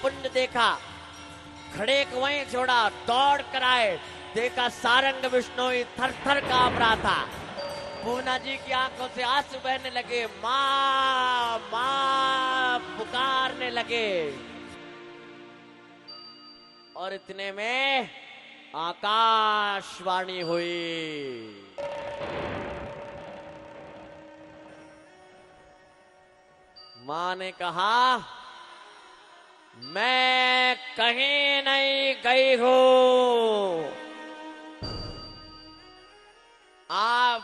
पुंज देखा, खड़े को वहीं छोड़ा, दौड़ कर आए, देखा सारंग बिश्नोई थर थर कांप रहा था। पूना जी की आंखों से आंसू बहने लगे, माँ माँ पुकारने लगे। और इतने में आकाशवाणी हुई। मां ने कहा, मैं कहीं नहीं गई हूं, आप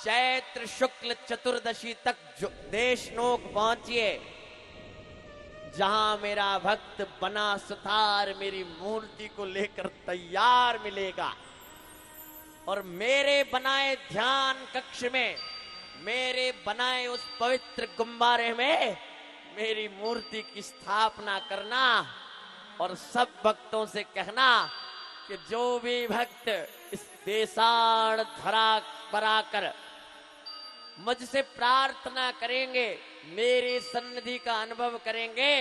चैत्र शुक्ल चतुर्दशी तक देशनोक पहुंचिए, जहां मेरा भक्त बना सुथार मेरी मूर्ति को लेकर तैयार मिलेगा, और मेरे बनाए ध्यान कक्ष में, मेरे बनाए उस पवित्र गुम्बारे में मेरी मूर्ति की स्थापना करना, और सब भक्तों से कहना कि जो भी भक्त इस देसाड़ धरा पर आकर मुझसे प्रार्थना करेंगे, मेरी सन्निधि का अनुभव करेंगे,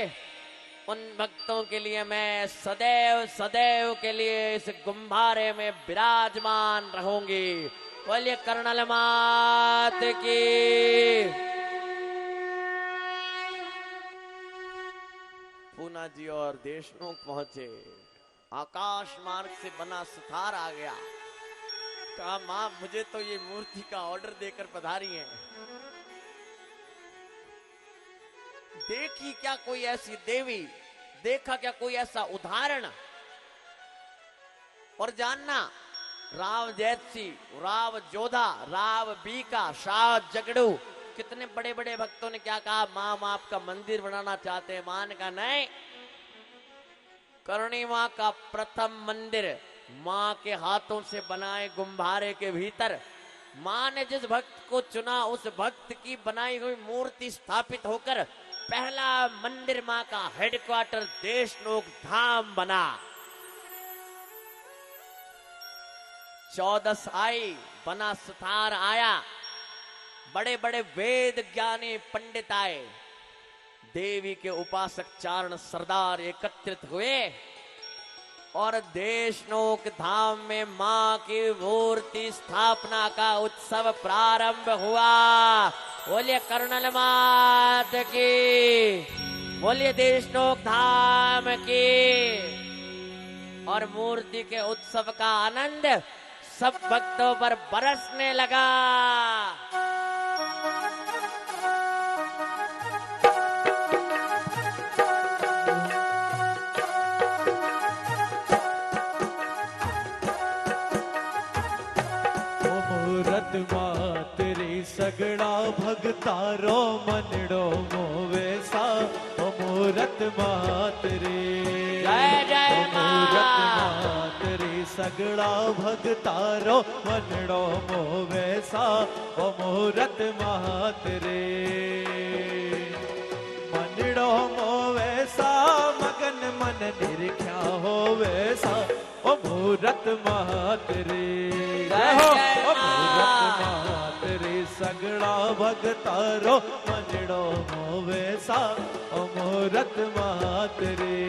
उन भक्तों के लिए मैं सदैव सदैव के लिए इस गुम्बारे में विराजमान रहूंगी। बोलिए कर्नल मात की। पूना जी और देशनोक पहुंचे, आकाश मार्ग से बना सुथार आ गया। कहा, मां मुझे तो ये मूर्ति का ऑर्डर देकर पधारी है। देखी क्या कोई ऐसी देवी, देखा क्या कोई ऐसा उदाहरण, और जानना राव जैतसी, राव जोधा, राव बीका, शाह जगड़ू, कितने बड़े बड़े भक्तों ने क्या कहा, मां हम आपका मंदिर बनाना चाहते हैं। मां ने कहा नहीं, करणी मां का प्रथम मंदिर मां के हाथों से बनाए गुम्बारे के भीतर, मां ने जिस भक्त को चुना उस भक्त की बनाई हुई मूर्ति स्थापित होकर पहला मंदिर मां का हेडक्वार्टर देशनोक धाम बना। 14 आई, बना सुथार आया, बड़े बड़े वेद ज्ञानी पंडित आए, देवी के उपासक चारण सरदार एकत्रित हुए, और देशनोक धाम में मां की मूर्ति स्थापना का उत्सव प्रारंभ हुआ। बोलिए कर्नल मात की, बोलिए देशनोक धाम की। और मूर्ति के उत्सव का आनंद सब भक्तों पर बरसने लगा। मातरी सगड़ा भगतारो मनड़ो मोवेसा, मूरत मातरी जय जय मूरत मातरी सगड़ा भगतारो मनड़ो मोवेसा, मूरत मातरी मनड़ो मोवेसा, मगन मन निरख्या होवेसा, ओ मूरत मातरी जय हो। मातरी सगड़ा भगतारो मनड़ो मोवेसा, ओ मूरत मातरी।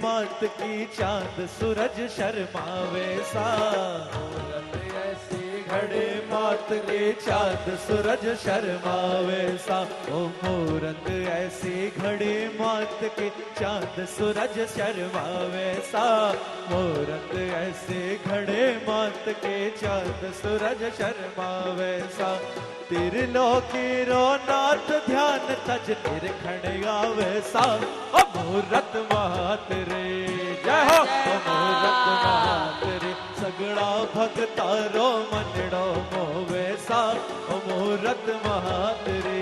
मात की चांद सूरज शर्मावे सा, मूरत ऐसी खड़े मात के चांद सूरज शर्मावे सा ओ मूरत ऐसे घड़े मात के चांद सूरज शर्मावे सा मूरत ऐसे घड़े मात के चांद सूरज शर्मावे सा तिरलोकी रो नाथ ध्यान तज निरखण आवे सा ओ मूरत मात रे जय हो ओ मूरत मात रे सगड़ा भगतारो मनड़ो मोवे सा ओ मूरत मात रे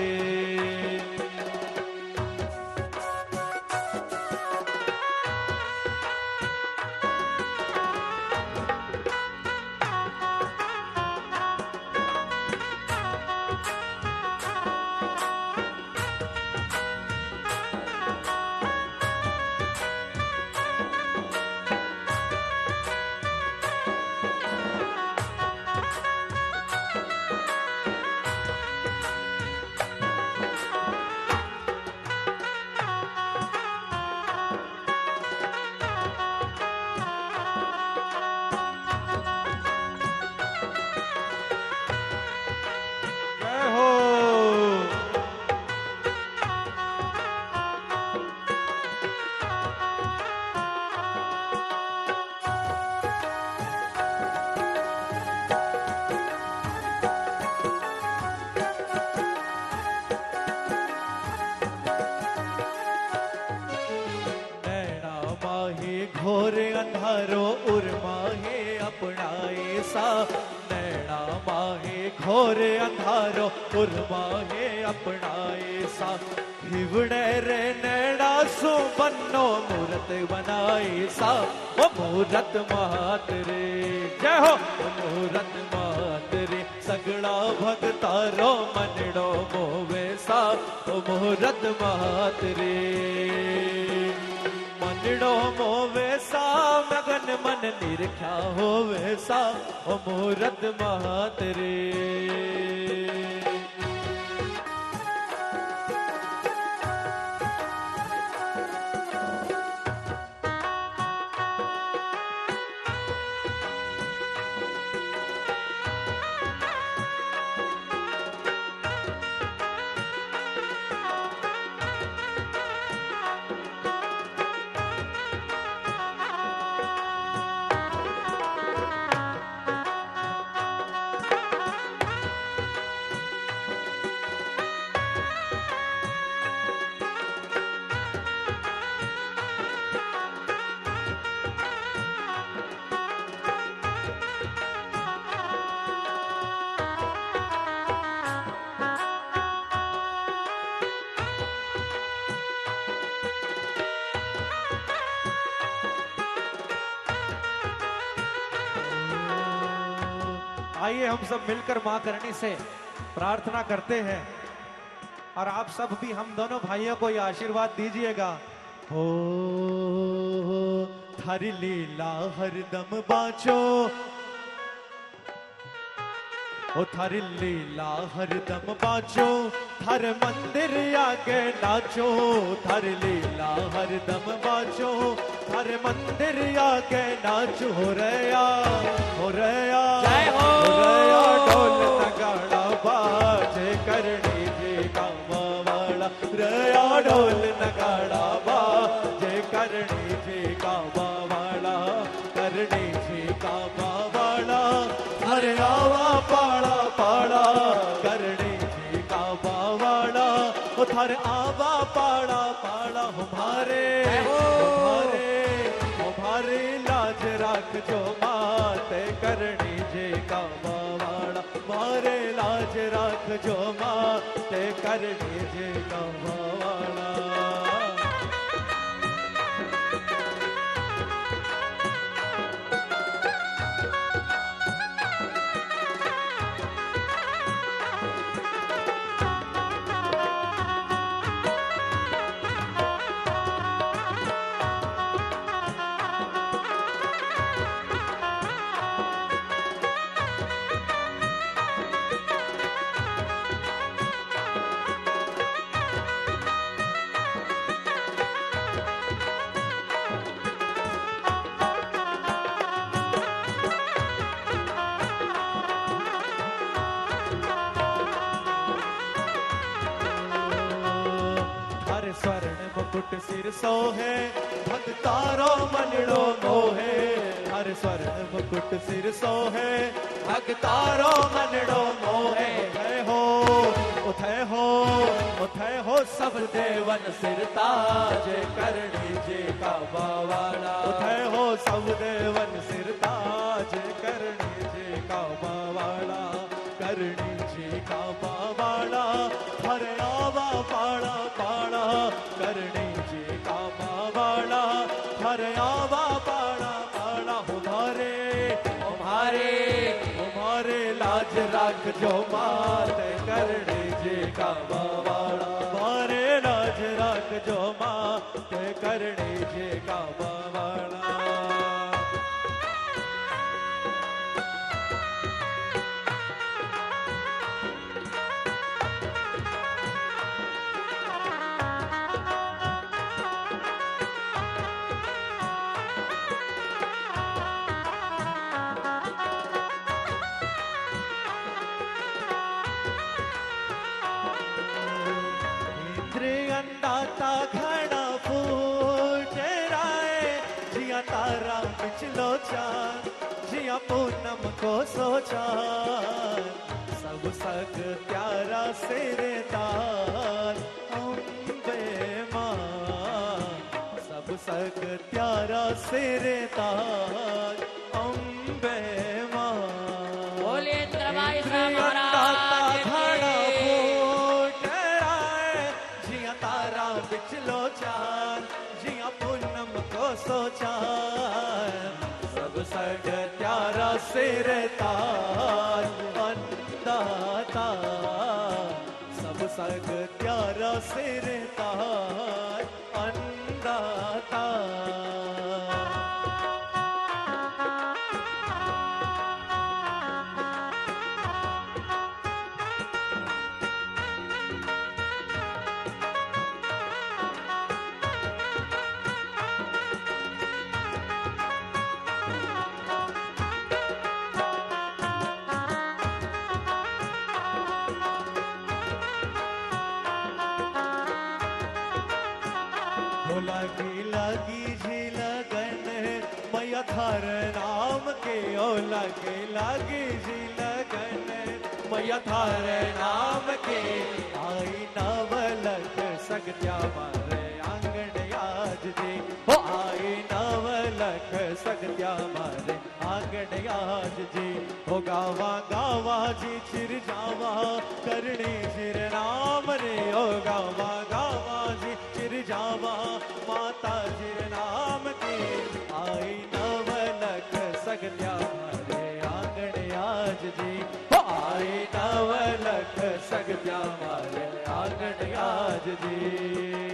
घोरे अंधारो उर्मा है अपनाए सा नैना माहे घोरे अंधारो उर्मा है अपनाए सा हिवड़े रे नैना सो बन्नो मूरत बनाए सा ओ मूरत मात रे जय हो मूरत मात रे सगड़ा भगतारो मनड़ो मोवे सा ओ मूरत मात रे मनड़ो मोवे सा मगन मन निरख्या होवे सा ओ मूरत मात रे आइए हम सब मिलकर मां करणी से प्रार्थना करते हैं और आप सब भी हम दोनों भाइयों को यह आशीर्वाद दीजिएगा। हो थारी लीला हरदम बाँचो, ओ थारी लीला हरदम बाँचो, थार मंदिर आगे नाचो, थारी लीला हरदम बाँचो, थारे मंदिर आगे नाचो। हो रया जय हो रया ढोल नगाड़ा बाजे करणी जी कामा वाला, रया ढोल नगाड़ा बाजे करणी जी कामा वाला, करणी जी कामा वाला, हरे आवा पाड़ा पाड़ा करणी जी कामा वाला, ओ थारे आवा पाड़ा पाड़ा हमारे हमारे लाज राख जो माते करणी जे का वाड़ा, मारे लाज राख जो माते करणी जे का वाड़ा। हर स्वर्ण मुकुट सिर सोहे भक्तारो मनड़ो मोहे हर स्वर्ण मुकुट सिर सोहे भक्तारो मनड़ो मोहे उठे हो सब देवन सिर ताज करणी जी का बावाला उठे हो सब देवन सिर ताज करणी जी का बावाला करणी जी का बावाला हर आवा पाड़ा पाड़ा करणी जी का बावाला हर आवा पाड़ा पाड़ा हमारे लाज राख जो मात करणी जी का बावाला हमारे लाज राख जो मात करणी जी का बावाला दाता घड़ा फूटे राय जिया तारा पिछलो चांद जिया पूनम को सोचा सब सग प्यारा सिरे तार अम्बे माँ सब सग प्यारा सिरे तार अम्बे माँ बोलिए इंद्रबाई महाराज बिचलो चार जिया पूनम को सोचा सब सग प्यारा सिर तार अंदाता सब सग प्यारा सिर तार अंदाता लागी लागी जी लगन मैया थार नाम के ओ लागी लागी जी लगन मैया थार नाम के आई नवलख सगत्या मारे आंगन आज जी हो आई नवलख सगत्या मारे आंगन आज जी हो गावा गावा जी चिर जावा करणी सिर नाम रे ओ गावा गावा जी चिर जावा माता जिर नाम की आई नवलख सगत्या मारे आंगन आज जी आई नवलख सगत्या मारे आंगन आज जी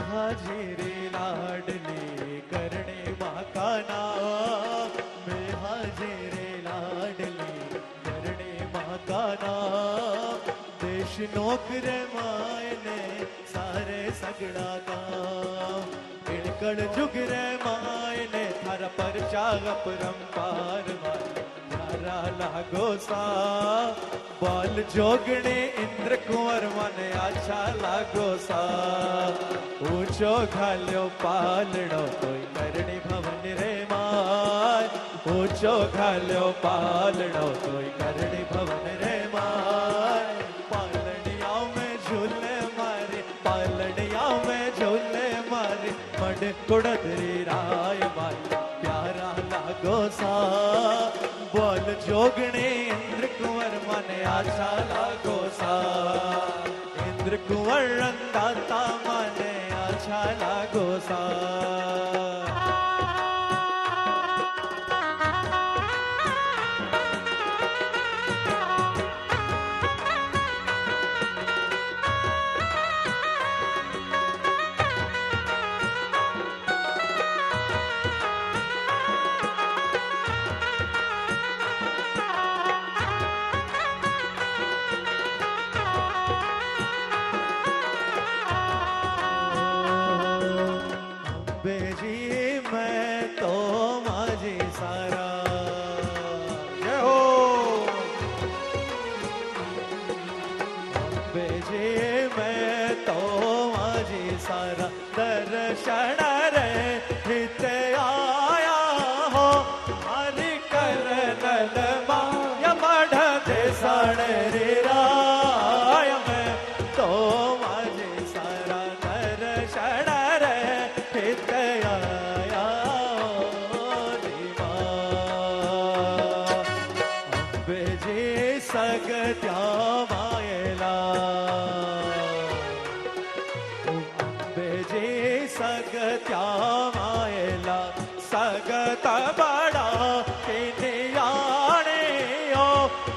हाजिरी लाडली करणे माँ का नाम मैं हाजिरी लाडली करणे माँ का नाम देश नौकर मायने सारे सगड़ा काम इणकड़ जुग रे मायने थारा परचा अपरंपार थारा लागो सा बाल जोगणे इंद्र कुंवर मन अच्छा लागो सा ऊंचो घाल्यो पालड़ो कोई करणी भवन रे माय ऊंचो घाल्यो पालड़ो कोई करणी भवन रे माय पालड़िया में झूले मारे पालड़िया में झूले मारे मड कुड़दरी राय माय प्यारा लागो सा बोल जोगणे इंद्र कुंवर मन आशा लागो सा इंद्र कुंवर दाता मन आशा लागो सा सारा दर्शन रे हित आया हो हरि करनल माया मढ़ देसण रे राय में तो माझे सारा दर्शन रे हित आया अंबे जी सगत्या मायला सगत्या मायला सगत बड़ा किनियाणे ओ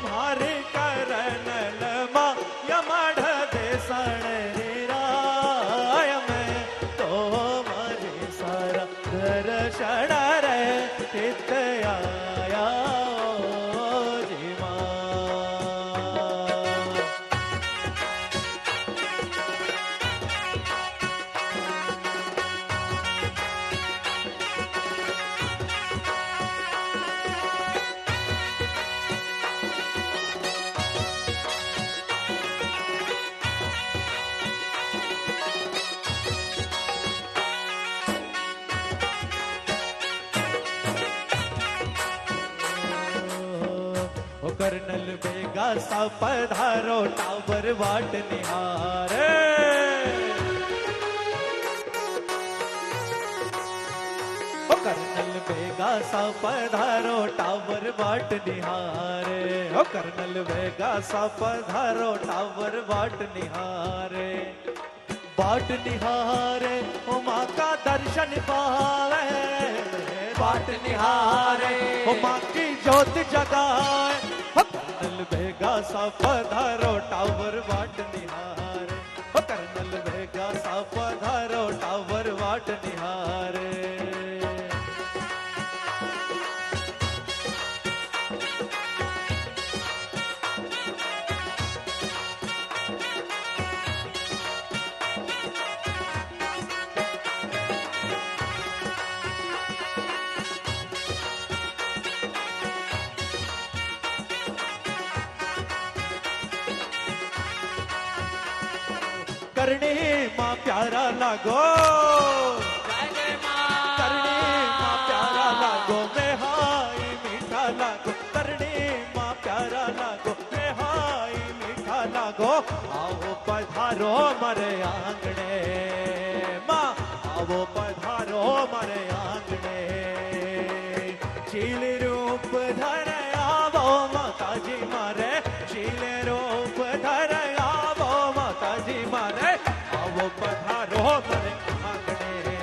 भारी करनल माया मढ़ देसण राय में तो मारे सारा दर्शन रे हित आया जी मां। ओ कर्नल बेगा सा पधारो टावर वाट निहारे ओ कर्नल बेगा सा पधारो टावर वाट निहारे ओ कर्नल बेगा सा पधारो टावर वाट निहारे बाट निहारे ओ माँ का दर्शन पावे बाट निहारे ओ माँ की ज्योत जगाए कर्नल बेगा सा पधारो टावर वाट निहारे ओ कर्नल बेगा सा पधारो टावर वाट निहारे करणी माँ प्यारा लागो करणी माँ प्यारा लागो में हाय मीठा लागो करणी माँ प्यारा लागो में हाय मीठा लागो आओ पधारो मरे आंगणे माँ आओ पधारो मरे आंगणे चील रूप धर आवो माता जी मारे चील रूप धर आवो माता जी मारे आओ पधारो मरे आंगणे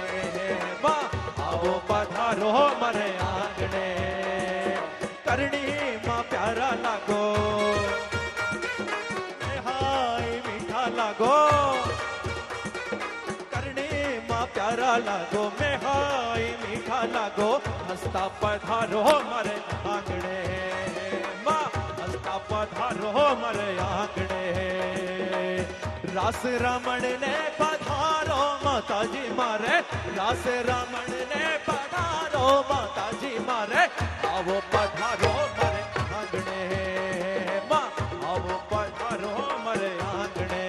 माँ आओ पधारो मरे आंगणे करणी माँ प्यारा लागो हाय मीठा लागो करणी माँ प्यारा लागो में हाय मीठा लागो हंसता पधारो मरे आंगणे माँ हंसता पधारो मरे आंगणे रास रमण ने पधारो माता जी मारे रास रमण ने पधारो माता जी मारे आओ पधारो मरे आंगणे माँ आओ पधारो मरे आंगणे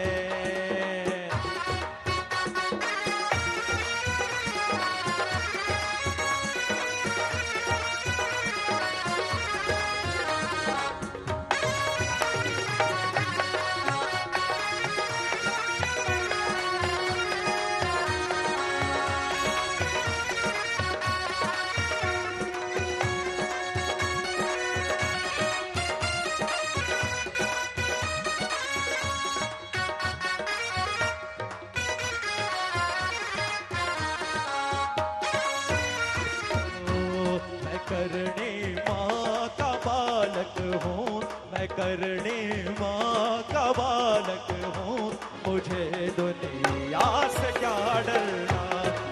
करणी माँ का बालक हूँ मैं करणी माँ का बालक हूँ मुझे दुनिया से क्या डरना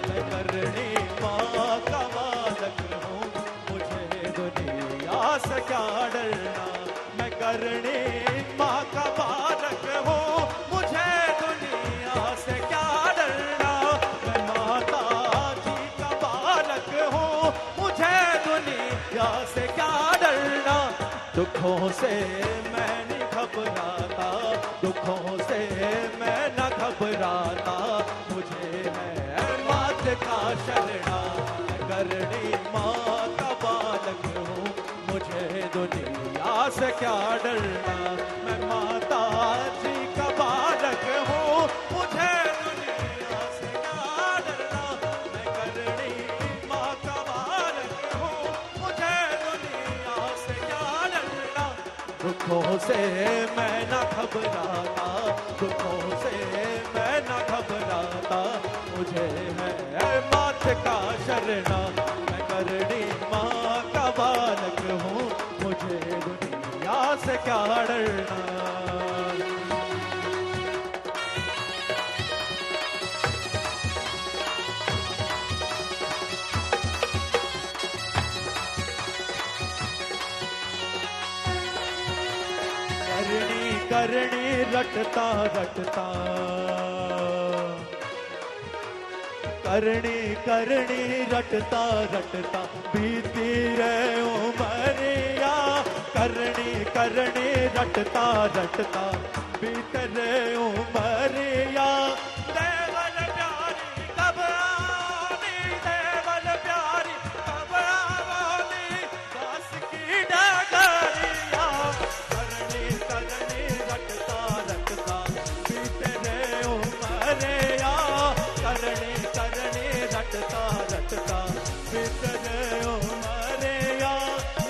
मैं करणी माँ का बालक हूँ मुझे दुनिया से क्या डरना मैं करणी माँ का बालक हूँ मुझे दुनिया से क्या डरना मैं माता जी का बालक हूँ मुझे दुनिया से क्या डरना दुखों से मैं नहीं घबराता दुखों से मैं न घबराता मुझे शरणा, मैं करणी माँ का बालक हूँ, मुझे दुनिया से क्या डरना। मैं माता जी का बालक हूँ, मुझे दुनिया से क्या डरना। मैं करणी माँ का बालक हूँ, मुझे दुनिया से क्या डरना। दुखों से मैं न घबराता, दुखों से मैं न घबराता, मुझे है मात का शरणा। मैं करणी माँ का बालक हूँ, मुझे दुनिया से क्या डरना। करणी करणी रटता रटता, करणी करणी रटता रटता, बीती रे उमरिया। करणी करणी रटता रटता, बीत रे उमरिया। देवल प्यारी कब आनी, देवल प्यारी कब आनी, दास की डगरिया। करणी करणी रटता रटता, बीत रे उमरिया। करणी करणी रटता रटता, बीत रे उमरिया।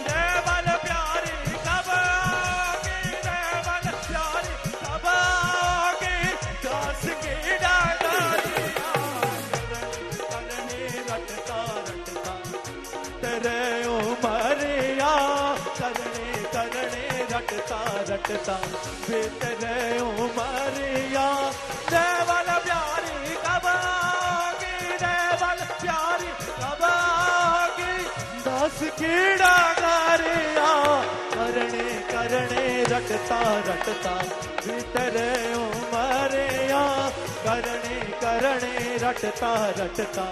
देवल प्यारी कब आगी, देवल प्यारी कब आगी, दास की डगरिया। करणी रटता रटता, तेरे उमरिया। करणी करणी रटता रटता, बीत रे उमरिया। देवल प्यारी कब आगी, देवल प्यारी कब आगी, दास की डगरिया। करणी करणी रटता रटता, बीत रे उमरिया। करणी करणी रटता रटता,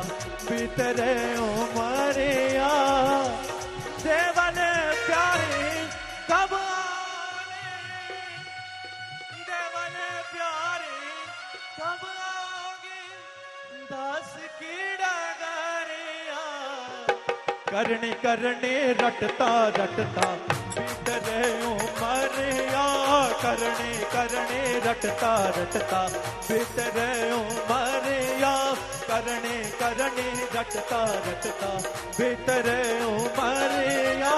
बीत रे उमरिया। देवल प्यारी कब आनी, देवल प्यारी कब आगी, दास की डगरिया। करणी करणी रटता रटता, बीत रे उमरिया। करणी करणी रटता रटता, बीत रे उमरिया। करणी करणी रटता रटता, बीत रे उमरिया।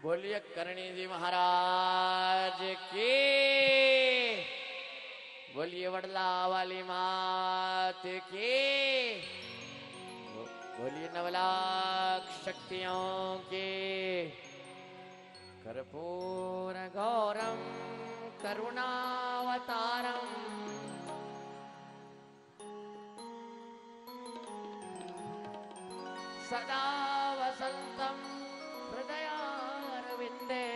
बोलिए करणी जी महाराज की, बोलिए वडला वाली मात की, बोलिए नवलाख शक्तियों की। कर्पूर गौरम करुणावतारम, सदा वसंतम हृदयारविंदे।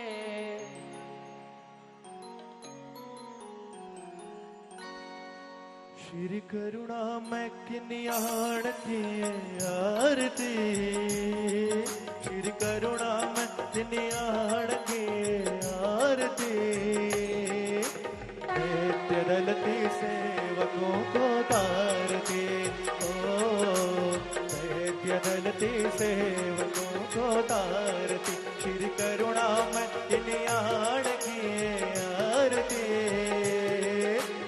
श्री करुणा मैं किन्याण की आरती। श्री करुणा मैं किन्याण की आरती। नित्य दलती सेवकों को तारती, ओ नित्य दलती सेवकों को तारती। श्री करुणा मैं किन्याण की आरती।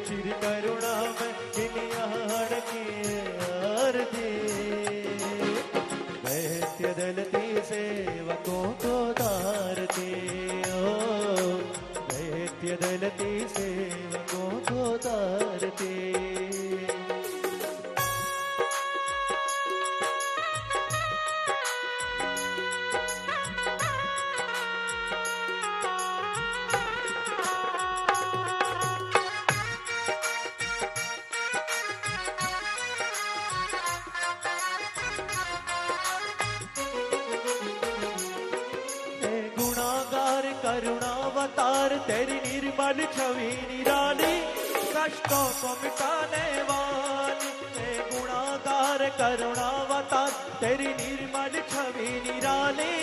श्री करुणा मैं किन्याण की आरती। दैत्य दलती सेवकों को तारती, ओ दैत्य दलती सेवकों को तारती। करुणावतार तेरी निर्मल छवि निराली, कष्टों को मिटाने वाली। हे गुणागार करुणावतार तेरी निर्मल छवि निराली,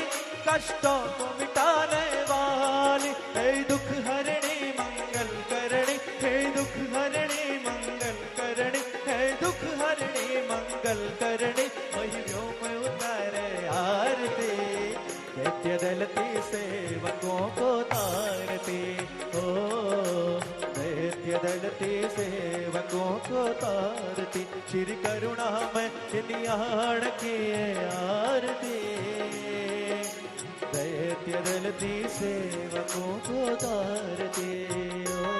कष्टों को मिटाने वाली। हे दुख हरणी मंगल करणी, हे दुख हरणी मंगल करणी, हे दुख हरणी मंगल करणी, वही व्योम उतारे आरती, दैत्य दलती सेवकों को तारती, ओ दैत्य दलती सेवकों को तारती, श्री करुणा में निहाण किए आरती, दैत्य दलती सेवकों को तारती, ओ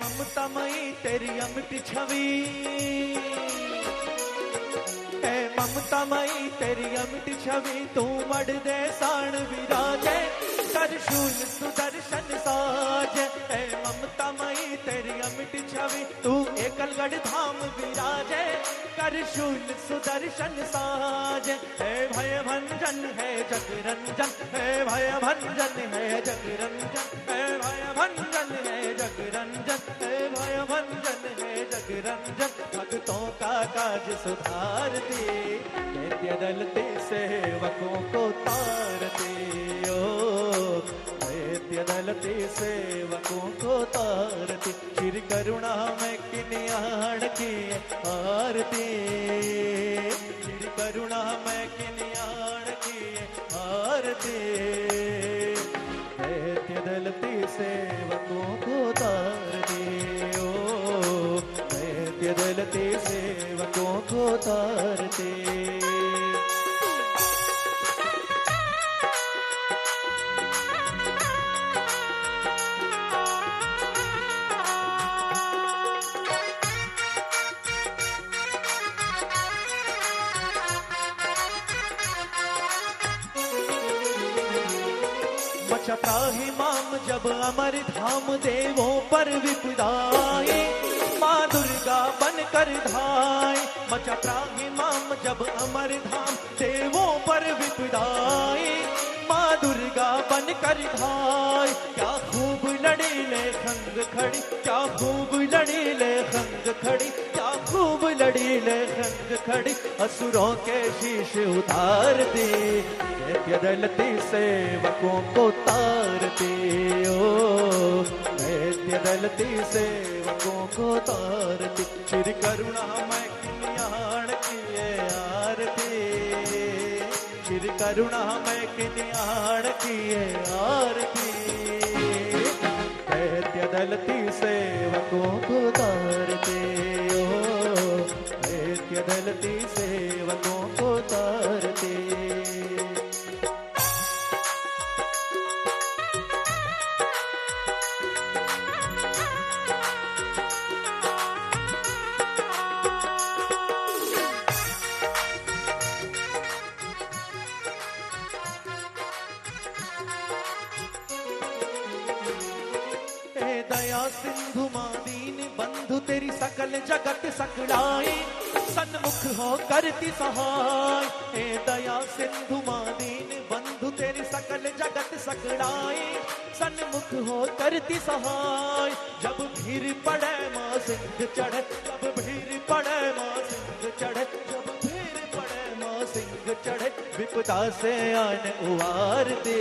ममतामयी तेरी अमिट छवि, है ममतामयी तेरी अमिट छवि, तू मड़ दे साण विराजे, कर शूल सुदर्शन साजे, है ममतामयी तेरी अमिट छवि, तू एकलगढ़ धाम विराजे, कर शूल सुदर्शन साजे, है भय भंजन है जगरंजन, है भय भंजन है जगरंजन, है भय भंजन है जगरंजन, है भय भंजन है जगरंजन, भक्तों का काज सुधारती, दैत्य दलती सेवकों को तारती, ओ दैत्य दलती सेवकों को तारती, श्री करुणा में किनियाण की आरती, श्री करुणा में किनियाण की आरती, दैत्य दलती सेवकों को तारती, ओ दैत्य दलती सेवकों को तारती। मचा त्राहि माम जब अमर धाम, देवों पर विपदाई, माँ दुर्गा बन कर धाई, मचा त्राहि माम जब अमर धाम, देवों पर विपदाई, माँ दुर्गा बन कर धाई, क्या खूब लड़ी ले खंग खड़ी, क्या खूब लड़ी ले खंग खड़ी, क्या खूब लड़ी ले खंग खड़ी, असुरों के शीश उतारती, दैत्य दलती सेवकों को तारती, ओ दैत्य दलती सेवकों को तारती, श्री करुणा में किनियाण किए आरती, श्री करुणा में किनियाण किए आरती, दैत्य दलती सेवकों को तारती, ओ दैत्य दलती सेवकों को तारती। दया सिंधु मादीन बंधु तेरी सकल जगत सकलाए, सन्मुख हो करती सहाय, हे दया सिंधु मादीन बंधु तेरी सकल जगत सकलाए, सन्मुख हो करती सहाय, जब भीड़ पड़े माँ सिंह चढ़े, जब भीड़ पड़े माँ सिंह चढ़े, जब भीड़ पड़े माँ सिंह चढ़े, विपदा से आन उवारती,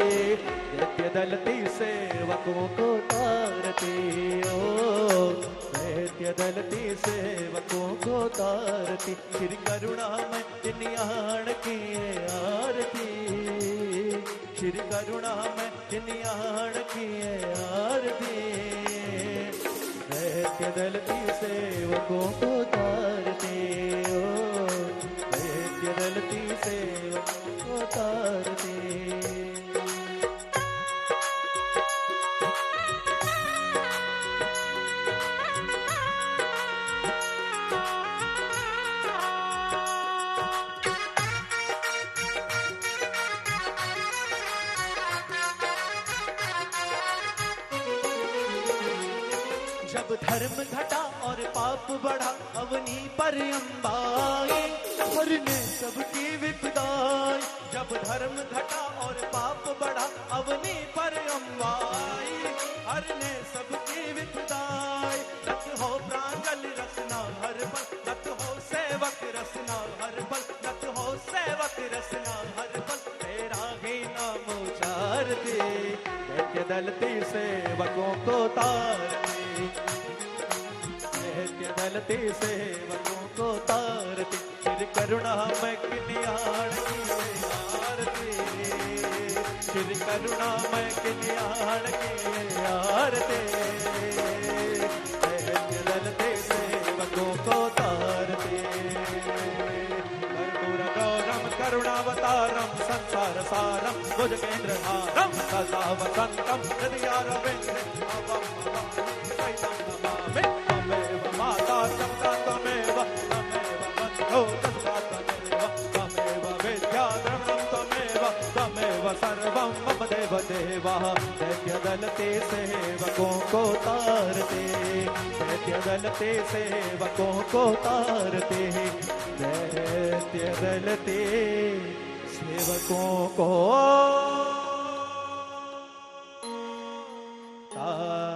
दैत्य दलती सेवकों को तारती, ओ दैत्य दलती सेवकों को तारती, श्री करुणा में निहाण किए आरती, श्री करुणा में निहाण किए आरती, दैत्य दलती सेवकों को तारती, ओ दैत्य दलती सेवकों को तारती। जब धर्म घटा और पाप बढ़ा, अवनी पर अम्बाए, हरने सबकी विपदाई, धर्म घटा और पाप बढ़ा, अवनी पर अम्बाई, हर ने सबकी विपदाई। रत हो प्रांजल रसना हर पल, रत हो सेवक रसना हर पल, रत हो सेवक रसना हर पल, तेरा ही नाम उचारते, दैत्य दलती सेवकों को तारती, दैत्य दलती सेवकों को तारती, फिर करुणा मैं किनियाण की आरती, फिर करुणा मैं किनियाण की आरती, दैत्य दलती सेवकों को तारती। कर्पूर गौरम करुणावतारम संसार सारम भुजगेंद्रहारम सदा वसंतम हृदयारविंदे भवम सहितं नमामि। त्वमेव माता पिता त्वमेव, त्वमेव बन्धो सखा त्वमेव, त्वमेव विद्या द्रविणं त्वमेव, त्वमेव सर्वं मम देव देवः। दैत्य दलते सेवकों को तारते, दैत्य दलते सेवकों को तारते, दैत्य दलते सेवकों को तारते।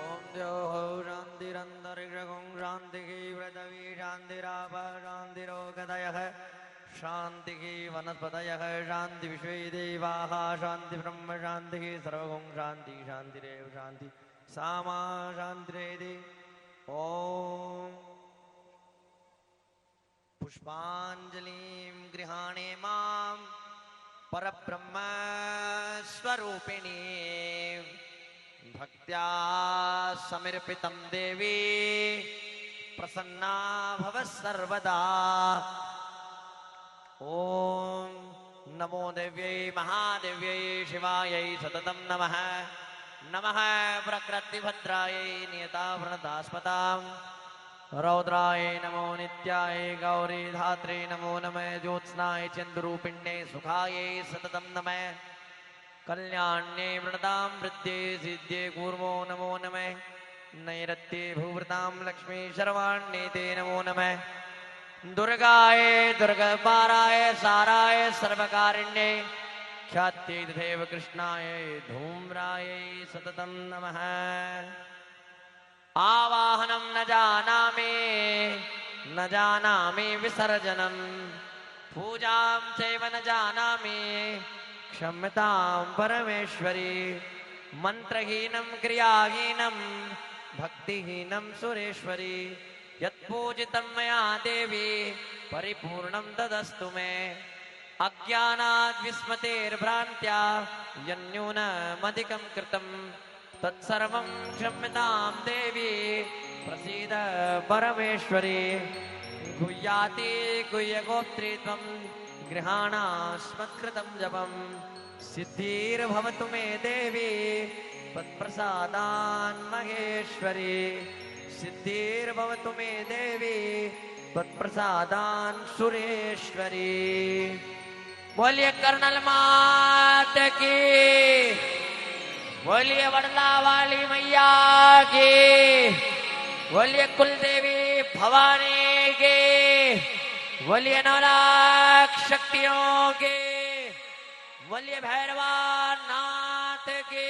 ओम द्यो शांतिरंतरिक्षगुं शांतिः पृथिवी शांतिराप शांतिरोगदयः शांतिः वनस्पतयः शांति विश्वे देवाः शांति ब्रह्म शांतिः सर्वगुं शांति शांतिरेव शांति सामा शांतिरेधि। ओम पुष्पांजलिं गृहाणे मां परब्रह्म स्वरूपिणी भक्त्या समर्पितं देवी प्रसन्ना भव सर्वदा। ओम नमो देव्यै महादेव्यै शिवायै सततं नमः। नमः प्रकृतिभद्रायै नियताव्रणदास्पदाम् रौद्राय नमो नित्याय गौरी धात्रे नमो नमः। ज्योत्स्नाय चन्द्रूपिण्ये सुखायै सततं नमः। कल्याण्ये वृणदां वृद्धे सिद्धे कूर्मो नमो नमः। नैरत्ये भूवृतां लक्ष्मी शर्वाण्ये ते नमो नमः। दुर्गाय दुर्गपाराय साराय सर्वकारिण्ये ख्यात्यै तथैव कृष्णाय धूम्राय सततं नमः। आवाहनं न जानामि न जानामि विसर्जनं पूजां चैव न जानामि क्षम्यतां परमेश्वरी। मंत्रहीनं क्रियाहीनं भक्तिहीनं सुरेश्वरी। यत्पूजितं मया देवी परिपूर्णं तदस्तु मे। अज्ञानाद् विस्मतेर्भ्रान्त्या यन्न्यूनमधिकं कृतं तत्सर्वं क्षम्यतां देवी प्रसीद परमेश्वरी। गुह्याति गुह्यगोप्त्री त्वं गृहाणास्मत्कृतं जपं सिद्धिर्भवतु मे देवी त्वत्प्रसादान् महेश्वरी। सिद्धिर्भवतु मे देवी त्वत्प्रसादान् सुरेश्वरी। बोलिए कर्नल मात की, बोलिए वडला वाली मैया की, बोलिए कुलदेवी भवानी की, बोलिए नवलाख शक्तियों की, बोलिए भैरवा नाथ की।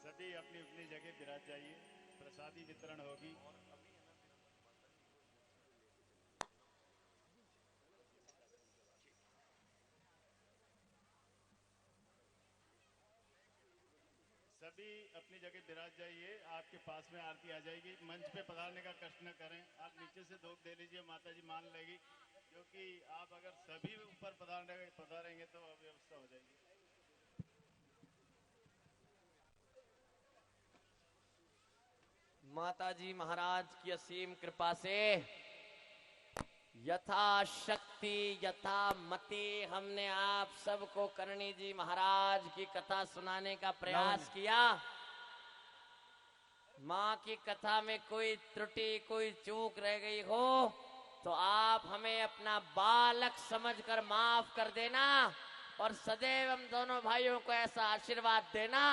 सभी अपनी अपनी जगह विराज जाइए, प्रसादी वितरण होगी। सभी अपनी जगह विराज जाइए, आपके पास में आरती आ जाएगी। मंच पे पधारने का कष्ट न करें, आप नीचे से धूप दे लीजिए, माता जी मान लेगी, क्योंकि आप अगर सभी ऊपर पधारेंगे तो अव्यवस्था हो जाएगी। माताजी महाराज की असीम कृपा से यथा शक्ति यथा मति हमने आप सबको करणी जी महाराज की कथा सुनाने का प्रयास किया। माँ की कथा में कोई त्रुटि कोई चूक रह गई हो तो आप हमें अपना बालक समझकर माफ कर देना और सदैव हम दोनों भाइयों को ऐसा आशीर्वाद देना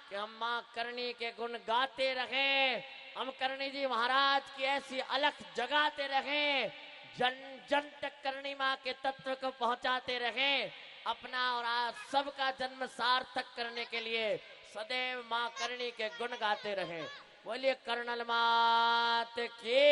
कि हम माँ करणी के गुण गाते रहें, हम करणी जी महाराज की ऐसी अलख जगाते रहें, जन जन तक करणी माँ के तत्व को पहुंचाते रहें, अपना और आप सबका जन्म सार्थक करने के लिए सदैव माँ करणी के गुण गाते रहें। बोलिए कर्नल मात की।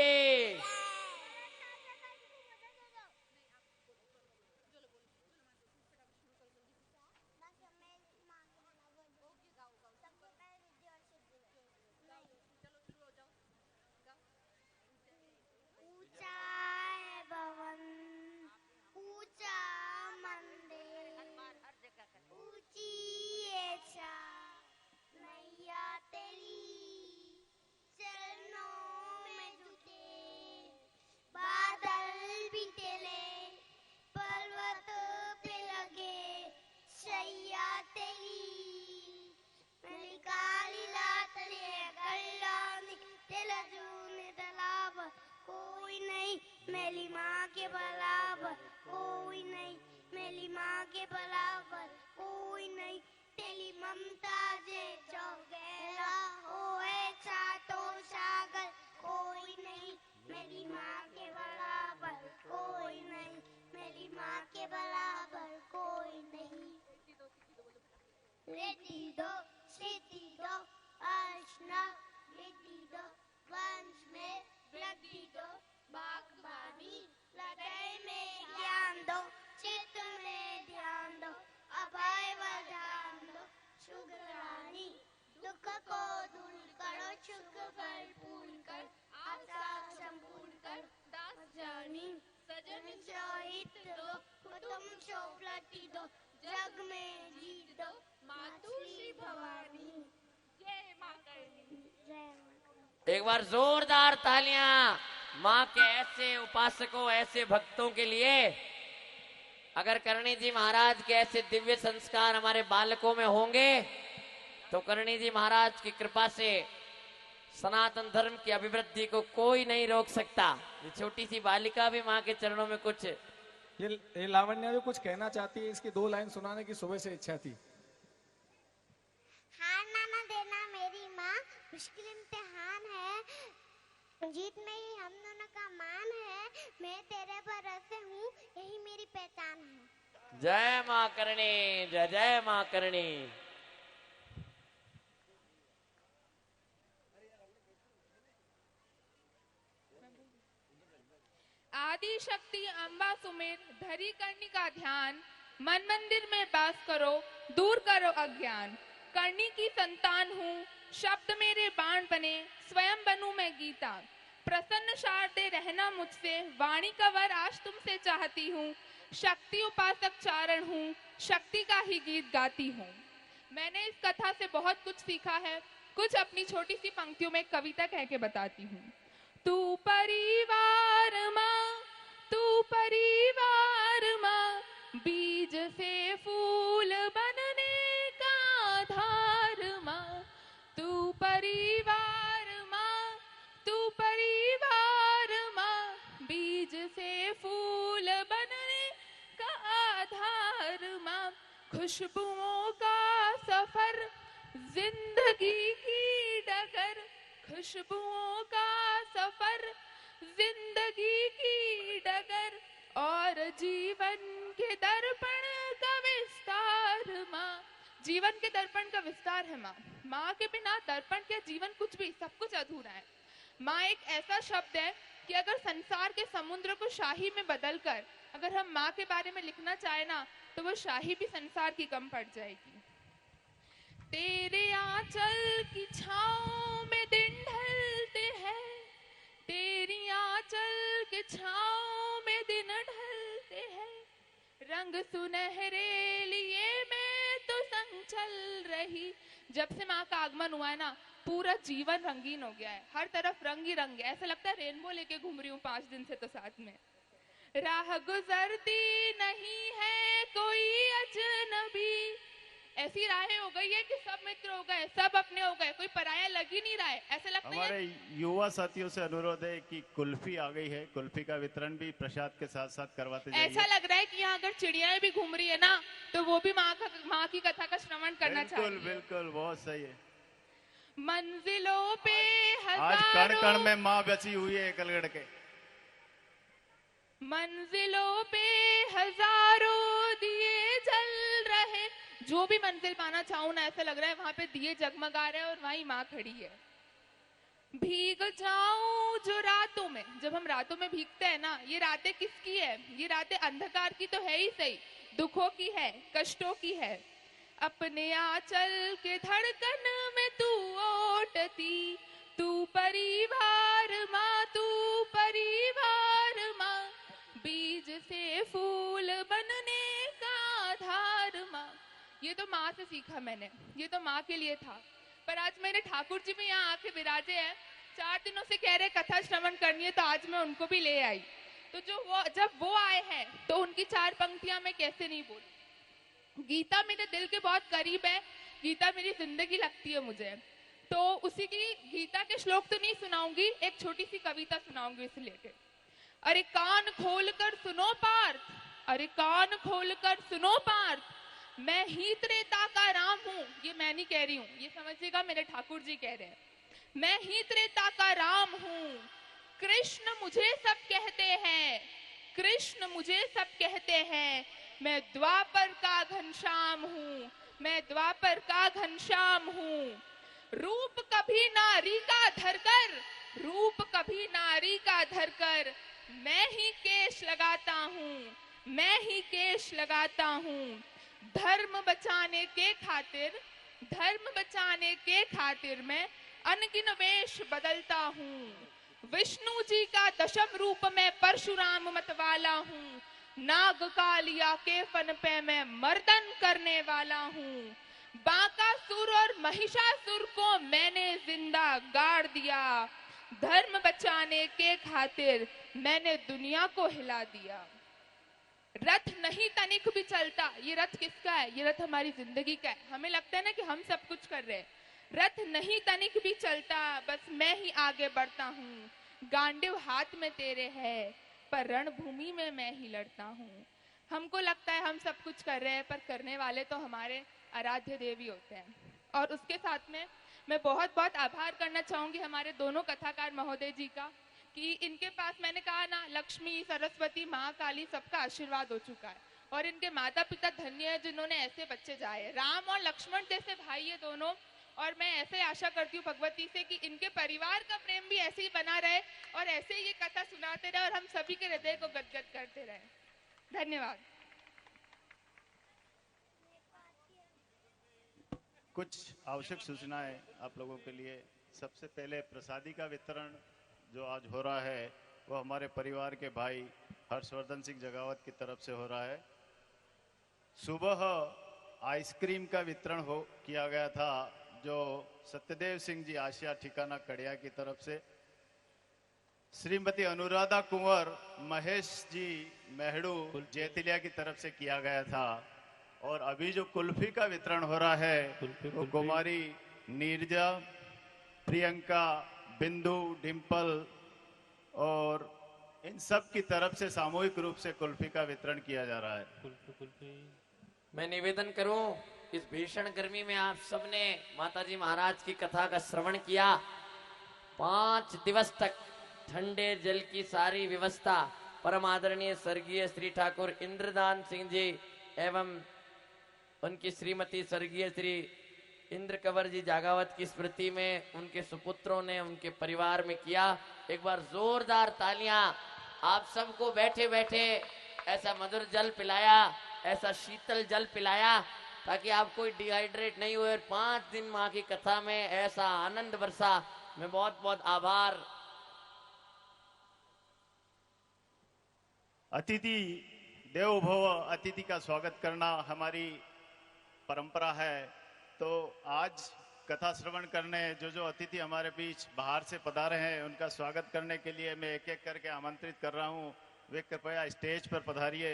मेरी माँ के बराबर कोई नहीं, मेरी माँ के बराबर कोई नहीं, तेरी ममता जे जो गहरा होए छातो सागर कोई नहीं, मेरी माँ के बराबर कोई नहीं, मेरी माँ के बराबर कोई नहीं। बेटी दो सीधी दो अर्चना, बेटी दो वंश में वृद्धि दो, बागबानी लड़ाई में ज्ञान दो, चित्त में ध्यान दो, अभय वरदान दो, सुगरानी दुख को दूर करो, सुख भरपूर कर, आशा संपूर्ण कर, दास जानी सजन सहित दो, कुटुंब शोभलती दो, जग में जीत दो, मातु श्री भवानी। जय माँ करणी। जय। एक बार जोरदार तालियां माँ के ऐसे उपासकों ऐसे भक्तों के लिए। अगर करणी जी महाराज के ऐसे दिव्य संस्कार हमारे बालकों में होंगे तो करणी जी महाराज की कृपा से सनातन धर्म की अभिवृद्धि को कोई नहीं रोक सकता। ये छोटी सी बालिका भी माँ के चरणों में कुछ ये लावण्या भी कुछ कहना चाहती है, इसकी 2 लाइन सुनाने की सुबह से इच्छा थी। हारना न देना मेरी माँ, मुश्किल इम्तिहान है, जीत में ही हम दोनों का मान है, मैं तेरे भरोसे हूँ, यही मेरी पहचान है। जय माँ करणी, जय जय माँ करणी। आदि शक्ति अम्बा सुमेर धरी करनी का ध्यान, मन मंदिर में वास करो, दूर करो अज्ञान। करनी की संतान हूँ, शब्द मेरे बाण बने, स्वयं बनूं मैं गीता। प्रसन्न शारदे रहना मुझसे, वाणी का वर आज तुमसे चाहती हूँ। शक्ति उपासक चारण हूँ, शक्ति का ही गीत गाती हूँ। मैंने इस कथा से बहुत कुछ सीखा है, कुछ अपनी छोटी सी पंक्तियों में कविता कह के बताती हूँ। तू परिवार माँ, तू परिवार माँ, बीज से फूल बनने का आधार माँ। तू परिवार माँ, तू परिवार माँ, बीज से फूल बनने का आधार माँ। खुशबुओं का सफर जिंदगी की डगर, खुशबुओं का सफर जिंदगी की डगर, और जीवन के दर्पण का विस्तार माँ। जीवन के दर्पण का विस्तार है माँ। माँ के बिना दर्पण के जीवन कुछ भी, सब कुछ अधूरा है। माँ एक ऐसा शब्द है कि अगर संसार के समुद्र को शाही में बदलकर अगर हम माँ के बारे में लिखना चाहे ना, तो वो शाही भी संसार की कम पड़ जाएगी। तेरे आंचल की छाँव में दिन ढलते हैं, तेरी आंचल के छाँव में दिन ढलते हैं। रंग सुनहरे लिए मैं तो संग चल रही। जब से माँ का आगमन हुआ है ना, पूरा जीवन रंगीन हो गया है, हर तरफ रंग ही रंग है, ऐसा लगता है रेनबो लेके घूम रही हूँ 5 दिन से तो साथ में। राह गुजरती नहीं है कोई अजनबी, ऐसी राहें हो गई है कि सब मित्र हो गए, सब अपने हो गए, कोई पराया लग ही नहीं रहा है, ऐसा लगता है। हमारे युवा साथियों से अनुरोध है कि कुल्फी आ गई है, कुल्फी का वितरण भी प्रसाद के साथ साथ करवाते ऐसा जाइए। लग रहा है कि यहाँ अगर चिड़ियाएं भी घूम रही है ना, तो वो भी माँ की कथा का श्रवण करना बिल्कुल चाहिए। बिल्कुल, बहुत सही है। मंजिलों पे आज कण कण हजारों, में माँ बची हुई है एकलगढ़ के। मंजिलों पे हजारों दिए जल रहे, जो भी मंजिल पाना चाहूं ना, ऐसा लग रहा है वहां पे दिए जगमगा रहे हैं और वहीं माँ खड़ी है। भीग जाऊं जो रातों में, जब हम रातों में भीगते हैं ना, ये रातें किसकी है? ये रातें अंधकार की तो है ही सही, दुखों की है, कष्टों की है। अपने आंचल के धड़कन में तू ओटती, तू परिवार माँ, तू परिवार माँ, बीज से फूल बनने का आधार माँ। ये तो माँ से सीखा मैंने, ये तो माँ के लिए था। पर आज मेरे ठाकुर जी भी यहाँ आके विराजे हैं, 4 दिनों से कह रहे कथा श्रवण करनी है, तो आज मैं उनको भी ले आई। तो जब वो आए हैं तो उनकी 4 पंक्तियां मैं कैसे नहीं बोली। गीता मेरे दिल के बहुत करीब है, गीता मेरी जिंदगी लगती है मुझे, तो उसी की गीता के श्लोक तो नहीं सुनाऊंगी, एक छोटी सी कविता सुनाऊंगी इसे लेके। अरे कान खोल कर सुनो पार्थ, अरे कान खोल कर सुनो पार्थ, मैं ही त्रेता का राम हूं। ये मैं नहीं कह रही हूं, ये समझिएगा मेरे ठाकुर जी कह रहे हैं। मैं ही त्रेता का राम हूं, कृष्ण मुझे सब कहते हैं, कृष्ण मुझे सब कहते हैं, मैं द्वापर का घनश्याम हूं, मैं द्वापर का घनश्याम हूं। रूप कभी नारी का धरकर, रूप कभी नारी का धरकर, मैं ही केश लगाता हूं, मैं ही केश लगाता हूं। धर्म बचाने के खातिर, धर्म बचाने के खातिर मैं अनगिन वेश बदलता हूँ। विष्णु जी का दशम रूप में परशुराम मतवाला हूँ, नाग कालिया के फन पे मैं मर्दन करने वाला हूँ। बांकासुर और महिषासुर को मैंने जिंदा गाड़ दिया, धर्म बचाने के खातिर मैंने दुनिया को हिला दिया। रथ नहीं तनिक भी चलता, ये रथ किसका है? ये रथ हमारी जिंदगी का है। हमें लगता है ना कि हम सब कुछ कर रहे हैं, रथ नहीं तनिक भी चलता, बस मैं ही आगे बढ़ता हूँ। गांडीव हाथ में तेरे है, पर रणभूमि में मैं ही लड़ता हूँ। हमको लगता है हम सब कुछ कर रहे हैं, पर करने वाले तो हमारे आराध्य देवी होते हैं। और उसके साथ में मैं बहुत बहुत आभार करना चाहूंगी हमारे दोनों कथाकार महोदय जी का, कि इनके पास मैंने कहा ना, लक्ष्मी, सरस्वती, महाकाली सबका आशीर्वाद हो चुका है, और इनके माता पिता धन्य है जिन्होंने ऐसे बच्चे जाए। राम और लक्ष्मण जैसे भाई ये दोनों, और मैं ऐसे आशा करती हूँ भगवती से कि इनके परिवार का प्रेम भी ऐसे ही बना रहे, और ऐसे ही ये कथा सुनाते रहे, और हम सभी के हृदय को गदगद करते रहे। धन्यवाद। कुछ आवश्यक सूचनाएं आप लोगों के लिए। सबसे पहले प्रसादी का वितरण जो आज हो रहा है, वो हमारे परिवार के भाई हर्षवर्धन सिंह जगावत की तरफ से हो रहा है। सुबह आइसक्रीम का वितरण किया गया था, जो सत्यदेव सिंह जी आशिया ठिकाना कड़िया की तरफ से। श्रीमती अनुराधा कुंवर महेश जी मेहड़ू जैतिलिया की तरफ से किया गया था। और अभी जो कुल्फी का वितरण हो रहा है, वो कुमारी नीरजा, प्रियंका, बिंदु, डिम्पल और इन सब की तरफ से सामूहिक रूप से कुल्फी का वितरण किया जा रहा है। मैं निवेदन करूं, इस भीषण गर्मी में आप सबने माताजी महाराज की कथा का श्रवण किया। 5 दिवस तक ठंडे जल की सारी व्यवस्था परम आदरणीय स्वर्गीय श्री ठाकुर इंद्रदान सिंह जी एवं उनकी श्रीमती स्वर्गीय श्री इंद्र कंवर जी जागावत की स्मृति में उनके सुपुत्रों ने, उनके परिवार में किया। एक बार जोरदार तालियां। आप सबको बैठे बैठे ऐसा मधुर जल पिलाया, ऐसा शीतल जल पिलाया, ताकि आप कोई डिहाइड्रेट नहीं हुए। 5 दिन माँ की कथा में ऐसा आनंद बरसा। मैं बहुत बहुत आभार। अतिथि देवो भव, अतिथि का स्वागत करना हमारी परंपरा है। तो आज कथा श्रवण करने जो अतिथि हमारे बीच बाहर से पधारे हैं उनका स्वागत करने के लिए मैं एक एक करके आमंत्रित कर रहा हूं। वे कृपया स्टेज पर पधारिए।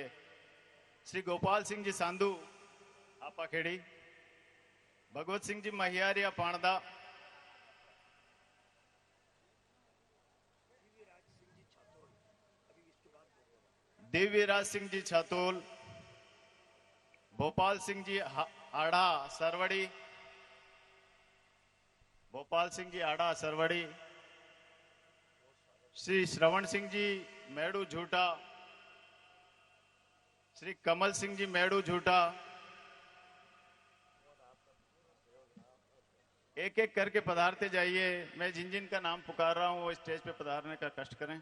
श्री गोपाल सिंह जी सांधु आपाखेड़ी, भगवत सिंह जी महियारिया पाणदा, दिव्यराज सिंह जी छातोल, भोपाल सिंह जी आड़ा सरवड़ी, भोपाल सिंह जी आड़ा सरवड़ी, श्री श्रवण सिंह जी मेड़ू झूठा, श्री कमल सिंह जी मेड़ू झूठा। एक एक करके पधारते जाइए। मैं जिन जिन का नाम पुकार रहा हूं वो स्टेज पे पधारने का कष्ट करें।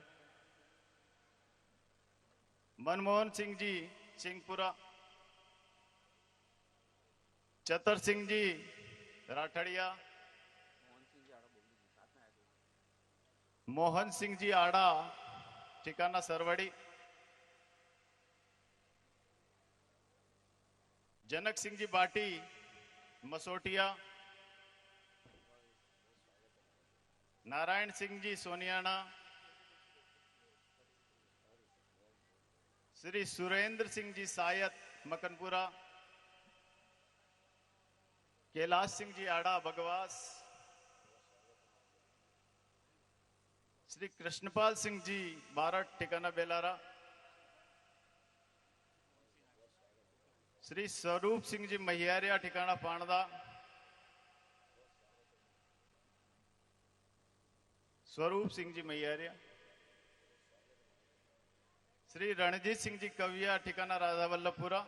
मनमोहन सिंह जी सिंहपुरा, चतर सिंह जी राठड़िया, मोहन सिंह जी आड़ा ठिकाना सरवड़ी, जनक सिंह जी बाटी मसोटिया, नारायण सिंह जी सोनियाना, श्री सुरेंद्र सिंह जी सायत मकनपुरा, कैलाश सिंह जी आड़ा बगवास, श्री कृष्णपाल सिंह जी बारठ ठिकाना बेलारा, श्री स्वरूप सिंह जी महियारिया ठिकाना पाणदा, स्वरूप सिंह जी महियारिया, श्री रणजीत सिंह जी कविया ठिकाना राधा वल्लभपुरा,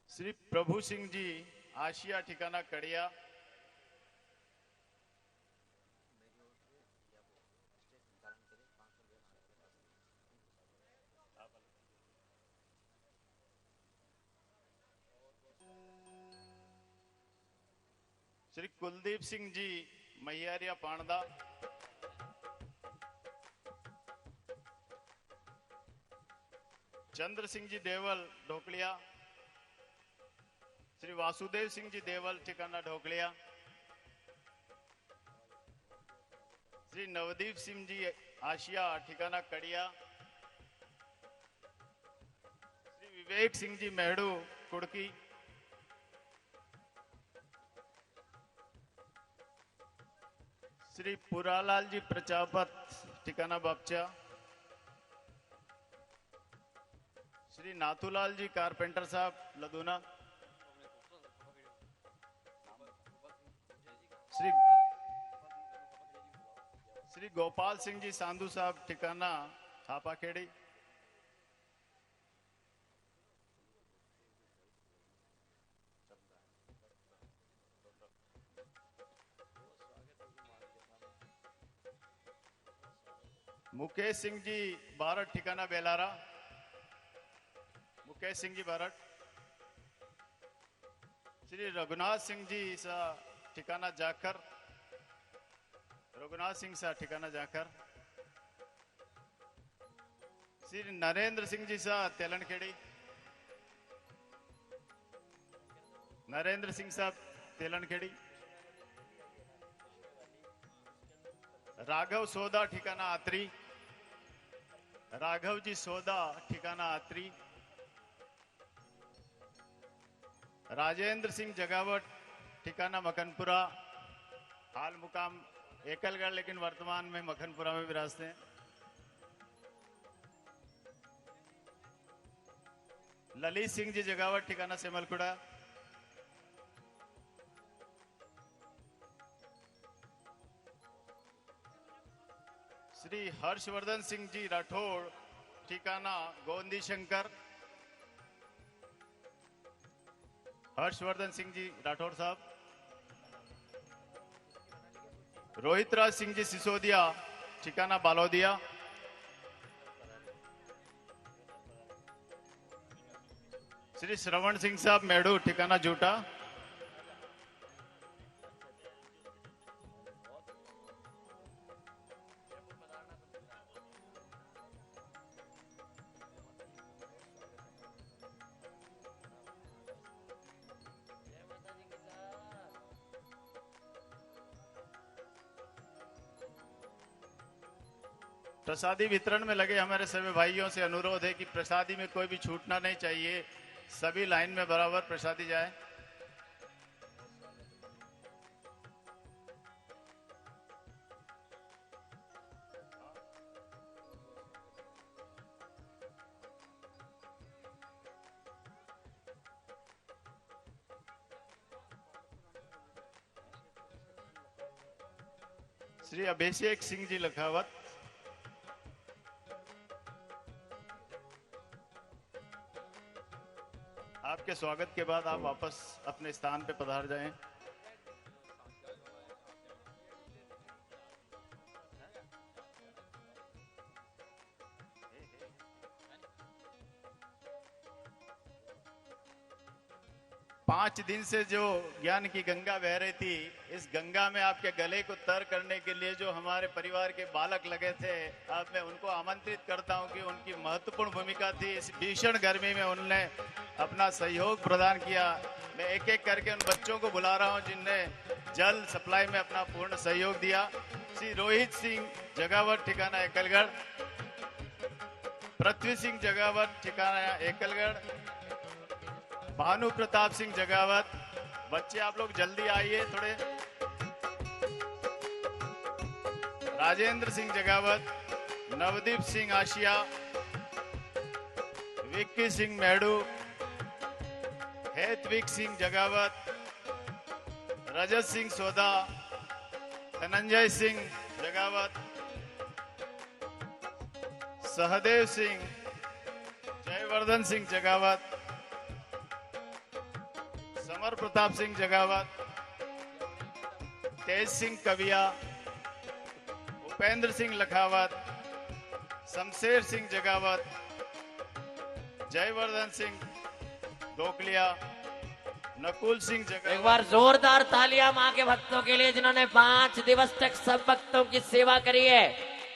श्री प्रभु सिंह जी आशिया ठिकाना कड़िया, श्री कुलदीप सिंह जी महियारिया पाणदा, चंद्र सिंह जी देवल ढोकलिया, श्री वासुदेव सिंह जी देवल ठिकाना ढोकलिया, श्री नवदीप सिंह जी आशिया ठिकाना कड़िया, श्री विवेक सिंह जी मेहड़ू कुड़की, श्री पुरालाल जी प्रजापत ठिकाना बापचा, श्री नाथूलाल जी कारपेंटर साहब लदूना, श्री गोपाल सिंह जी सांधु साहब ठिकाना हापाखेड़ी, मुकेश सिंह जी बारठ ठिकाना बेलारा, मुकेश सिंह जी बारठ, श्री रघुनाथ सिंह जी सा ठिकाना जाकर, रघुनाथ सिंह सा ठिकाना जाकर, श्री नरेंद्र सिंह जी सा तेलनखेड़ी, नरेंद्र सिंह साहब तेलनखेड़ी, राघव सोदा ठिकाना आत्री, राघव जी सोदा ठिकाना आत्री, राजेंद्र सिंह जगावट ठिकाना मखनपुरा, हाल मुकाम एकलगढ़ लेकिन वर्तमान में मखनपुरा में विराजते हैं। ललित सिंह जी जगावट ठिकाना सेमलकुड़ा, श्री हर्षवर्धन सिंह जी राठौड़ ठिकाना गोंदी शंकर, हर्षवर्धन सिंह जी राठौड़ साहब, रोहित राज सिंह जी सिसोदिया ठिकाना बालोदिया, श्री श्रवण सिंह साहब मेड़ू ठिकाना जूटा, प्रसादी वितरण में लगे हमारे सभी भाइयों से अनुरोध है कि प्रसादी में कोई भी छूटना नहीं चाहिए, सभी लाइन में बराबर प्रसादी जाए। श्री अभिषेक सिंह जी लखावत, आपके स्वागत के बाद आप वापस अपने स्थान पे पधार जाएं। पांच दिन से जो ज्ञान की गंगा बह रही थी, इस गंगा में आपके गले को तर करने के लिए जो हमारे परिवार के बालक लगे थे, अब मैं उनको आमंत्रित करता हूं कि उनकी महत्वपूर्ण भूमिका थी। इस भीषण गर्मी में उन्होंने अपना सहयोग प्रदान किया। मैं एक एक करके उन बच्चों को बुला रहा हूं जिनने जल सप्लाई में अपना पूर्ण सहयोग दिया। श्री रोहित सिंह जगावत, ठिकाना एकलगढ़। पृथ्वी सिंह जगावत, ठिकाना एकलगढ़। भानु प्रताप सिंह जगावत, बच्चे आप लोग जल्दी आइए थोड़े। राजेंद्र सिंह जगावत, नवदीप सिंह आशिया, विक्की सिंह मेहड़ू, हेतविक सिंह जगावत, रजत सिंह सोदा, धनंजय सिंह जगावत, सहदेव सिंह, जयवर्धन सिंह जगावत, समर प्रताप सिंह जगावत, तेज सिंह कविया, उपेंद्र सिंह लखावत, शमशेर सिंह जगावत, जयवर्धन सिंह दोकलिया, नकुल सिंह जगावत। एक बार जोरदार तालियां मां के भक्तों के लिए जिन्होंने 5 दिवस तक सब भक्तों की सेवा करी है।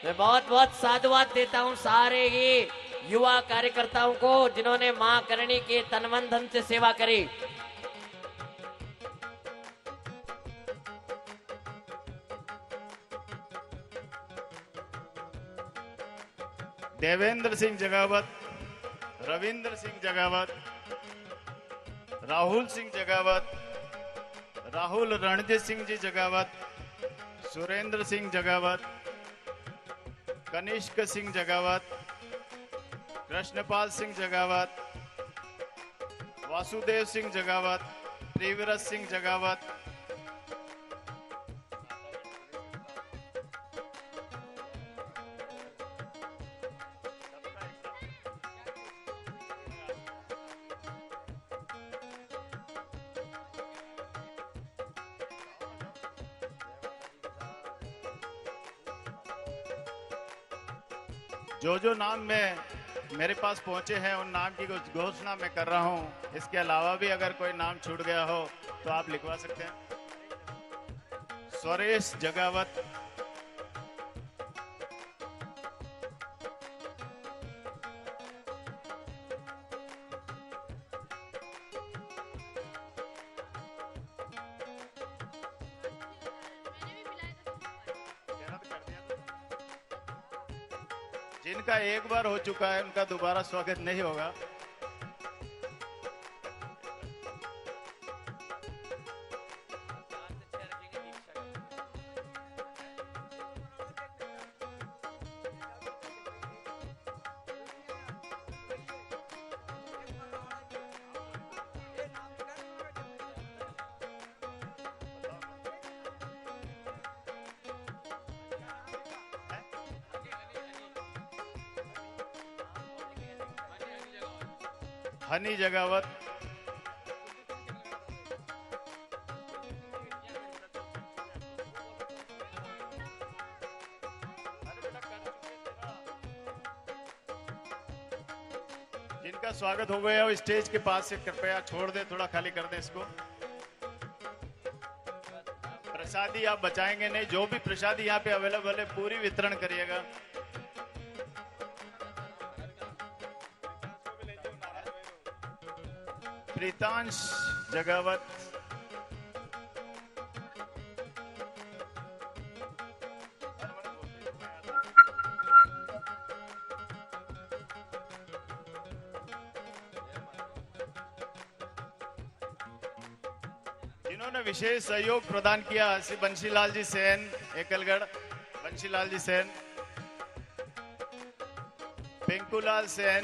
मैं बहुत बहुत साधुवाद देता हूं सारे ही युवा कार्यकर्ताओं को जिन्होंने मां करणी के तन मन धन से सेवा करी। देवेंद्र सिंह जगावत, रविंद्र सिंह जगावत, राहुल सिंह जगावत, राहुल रणजीत सिंह जी जगावत, सुरेंद्र सिंह जगावत, कनिष्क सिंह जगावत, कृष्णपाल सिंह जगावत, वासुदेव सिंह जगावत, प्रियव्रत सिंह जगावत, जो नाम में मेरे पास पहुंचे हैं उन नाम की कुछ घोषणा मैं कर रहा हूं। इसके अलावा भी अगर कोई नाम छूट गया हो तो आप लिखवा सकते हैं। स्वरेश जगावत, जिनका एक बार हो चुका है उनका दोबारा स्वागत नहीं होगा। हनी जगावत, जिनका स्वागत हो गया वो स्टेज के पास से कृपया छोड़ दे, थोड़ा खाली कर दें इसको। प्रसादी आप बचाएंगे नहीं, जो भी प्रसादी यहाँ पे अवेलेबल है पूरी वितरण करिएगा। प्रीतांश जगावत, जिन्होंने विशेष सहयोग प्रदान किया, श्री बंशीलाल जी सेन एकलगढ़, बंशीलाल जी सेन, पिंकूलाल सेन,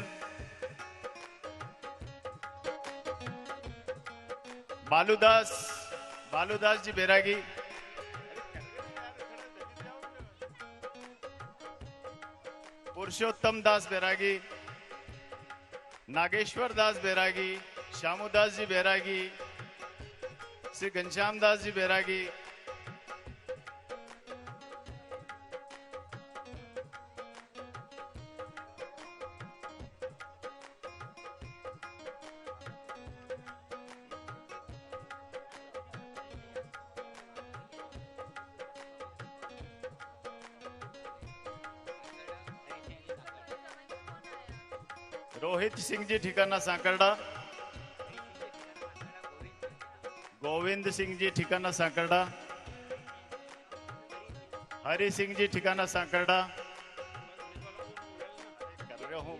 बालूदास जी बैरागी, पुरुषोत्तम दास बैरागी, नागेश्वर दास बैरागी, श्यामुदास जी बैरागी, श्री घनश्याम दास जी बैरागी, रोहित सिंह जी ठिकाना सांकरडा, गोविंद सिंह जी ठिकाना सांकरडा, हरि सिंह जी ठिकाना सांकरडा, कर रहे हूं।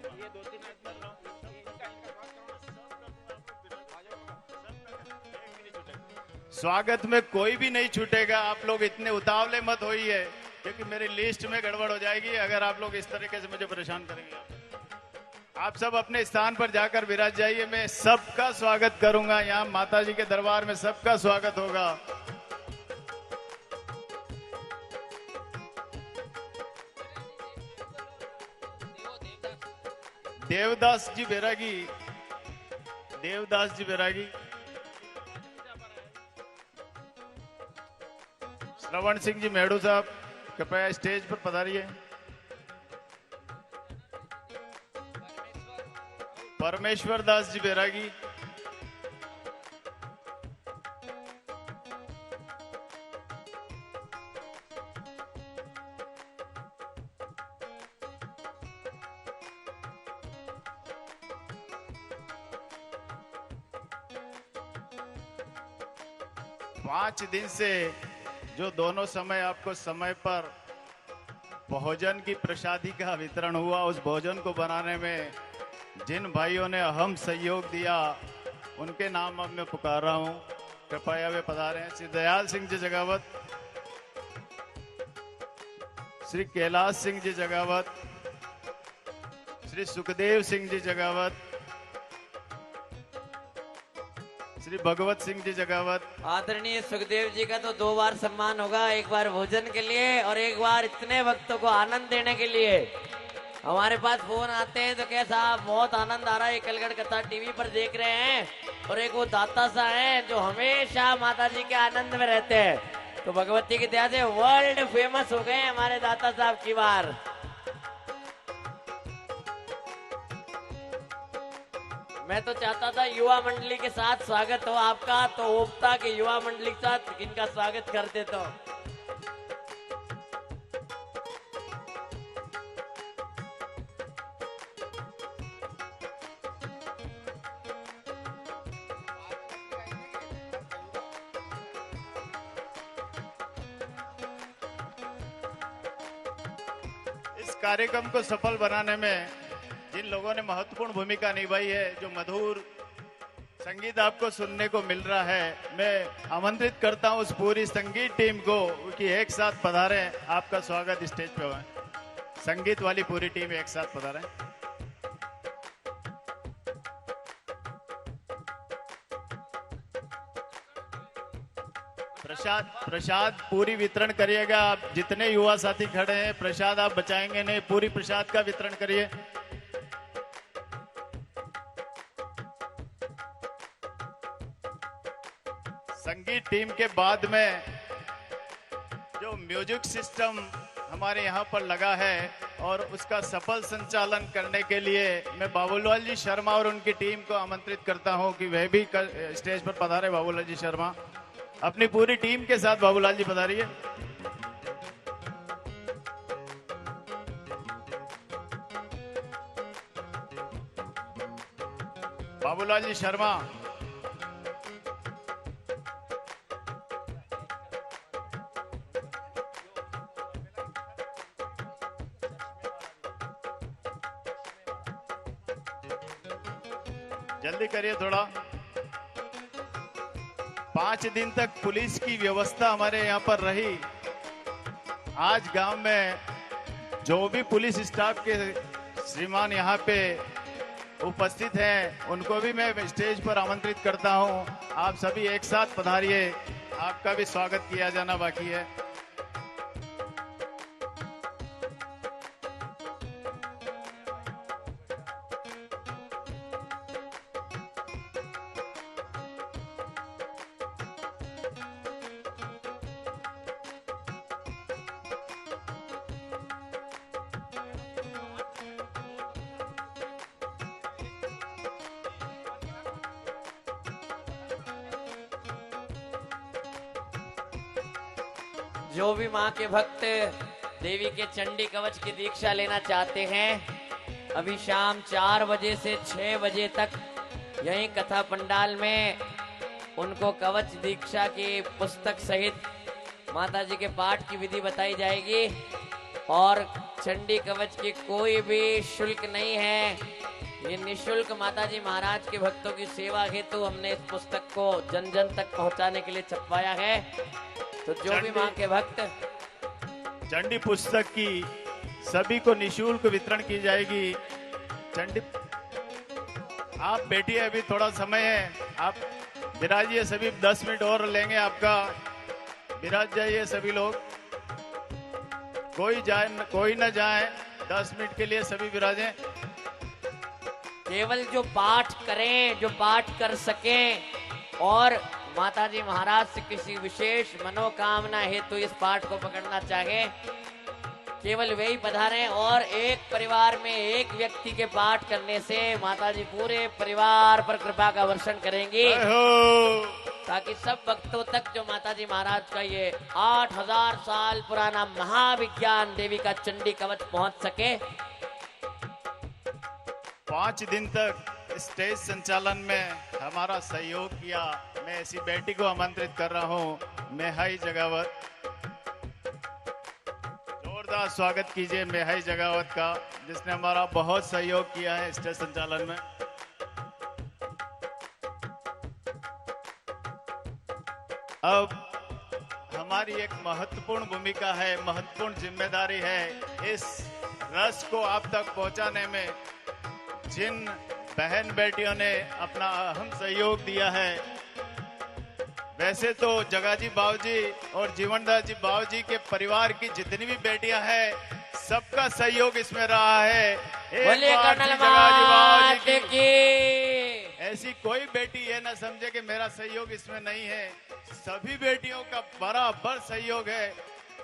स्वागत में कोई भी नहीं छूटेगा। आप लोग इतने उतावले मत होइए, क्योंकि मेरी लिस्ट में गड़बड़ हो जाएगी अगर आप लोग इस तरीके से मुझे परेशान करेंगे। आप सब अपने स्थान पर जाकर विराज जाइए। मैं सबका स्वागत करूंगा। यहाँ माता जी के दरबार में सबका स्वागत होगा। देवदास जी बैरागी, श्रवण सिंह जी मेड़ू साहब, कृपया स्टेज पर पधारिए। परमेश्वर दास जी बैरागी, पांच दिन से जो दोनों समय आपको समय पर भोजन की प्रसादी का वितरण हुआ, उस भोजन को बनाने में जिन भाइयों ने अहम सहयोग दिया, उनके नाम अब मैं पुकार रहा हूं। कृपया वे पधारें। श्री दयाल सिंह जी जगावत, श्री कैलाश सिंह जी जगावत, श्री सुखदेव सिंह जी जगावत, श्री भगवत सिंह जी जगावत। आदरणीय सुखदेव जी का तो 2 बार सम्मान होगा, एक बार भोजन के लिए और एक बार इतने भक्तों को आनंद देने के लिए। हमारे पास फोन आते हैं तो कैसा बहुत आनंद आ रहा है, एकलगढ़ कथा टीवी पर देख रहे हैं। और एक वो दाता सा है जो हमेशा माता जी के आनंद में रहते हैं। तो भगवती की दया से वर्ल्ड फेमस हो गए हमारे दाता साहब की बार। मैं तो चाहता था युवा मंडली के साथ स्वागत हो आपका, तो ओपता के युवा मंडली के साथ इनका स्वागत कर देता हूं। कार्यक्रम को सफल बनाने में जिन लोगों ने महत्वपूर्ण भूमिका निभाई है, जो मधुर संगीत आपको सुनने को मिल रहा है, मैं आमंत्रित करता हूं उस पूरी संगीत टीम को कि एक साथ पधारें। आपका स्वागत स्टेज पे है। संगीत वाली पूरी टीम एक साथ पधारें। प्रसाद पूरी वितरण करिएगा। आप जितने युवा साथी खड़े हैं, प्रसाद आप बचाएंगे नहीं, पूरी प्रसाद का वितरण करिए। संगीत टीम के बाद में जो म्यूजिक सिस्टम हमारे यहाँ पर लगा है और उसका सफल संचालन करने के लिए मैं बाबूलाल जी शर्मा और उनकी टीम को आमंत्रित करता हूं कि वह भी स्टेज पर पधारे। बाबूलाल जी शर्मा अपनी पूरी टीम के साथ बाबूलाल जी पधारिए। बाबूलाल जी शर्मा, जल्दी करिए थोड़ा। 5 दिन तक पुलिस की व्यवस्था हमारे यहाँ पर रही। आज गांव में जो भी पुलिस स्टाफ के श्रीमान यहाँ पे उपस्थित हैं, उनको भी मैं स्टेज पर आमंत्रित करता हूँ। आप सभी एक साथ पधारिए, आपका भी स्वागत किया जाना बाकी है। जो भी माँ के भक्त देवी के चंडी कवच की दीक्षा लेना चाहते हैं, अभी शाम 4 बजे से 6 बजे तक यहीं कथा पंडाल में उनको कवच दीक्षा की पुस्तक सहित माता जी के पाठ की विधि बताई जाएगी। और चंडी कवच की कोई भी शुल्क नहीं है, ये निशुल्क माता जी महाराज के भक्तों की सेवा हेतु हमने इस पुस्तक को जन जन तक पहुंचाने के लिए छपवाया है। तो जो भी मां के भक्त, चंडी पुस्तक की सभी को निशुल्क वितरण की जाएगी। चंडी आप बैठिए, अभी थोड़ा समय है, आप विराजिए। सभी 10 मिनट और लेंगे आपका, विराज जाइए सभी लोग, कोई न जाए, 10 मिनट के लिए सभी विराजें। केवल जो पाठ करें, जो पाठ कर सकें और माता जी महाराज से किसी विशेष मनोकामना हेतु इस पाठ को पकड़ना चाहे, केवल वही पधारें। और एक परिवार में एक व्यक्ति के पाठ करने से माता जी पूरे परिवार पर कृपा का वर्षण करेंगी, ताकि सब भक्तों तक जो माता जी महाराज का ये 8000 साल पुराना महाविज्ञान देवी का चंडी कवच पहुंच सके। 5 दिन तक स्टेज संचालन में हमारा सहयोग किया। मैं ऐसी बेटी को आमंत्रित कर रहा हूं, मेहाई जगावत। जोरदार स्वागत कीजिए मेहाई जगावत का, जिसने हमारा बहुत सहयोग किया है स्टेज संचालन में। अब हमारी एक महत्वपूर्ण भूमिका है, महत्वपूर्ण जिम्मेदारी है इस रस को आप तक पहुंचाने में। जिन बहन बेटियों ने अपना अहम सहयोग दिया है, वैसे तो जगाजी बाबूजी और जीवनदास जी बाबूजी के परिवार की जितनी भी बेटियां हैं, सबका सहयोग इसमें रहा है। बोलिए कर्नल मात की। ऐसी कोई बेटी ये ना समझे कि मेरा सहयोग इसमें नहीं है, सभी बेटियों का बराबर सहयोग है।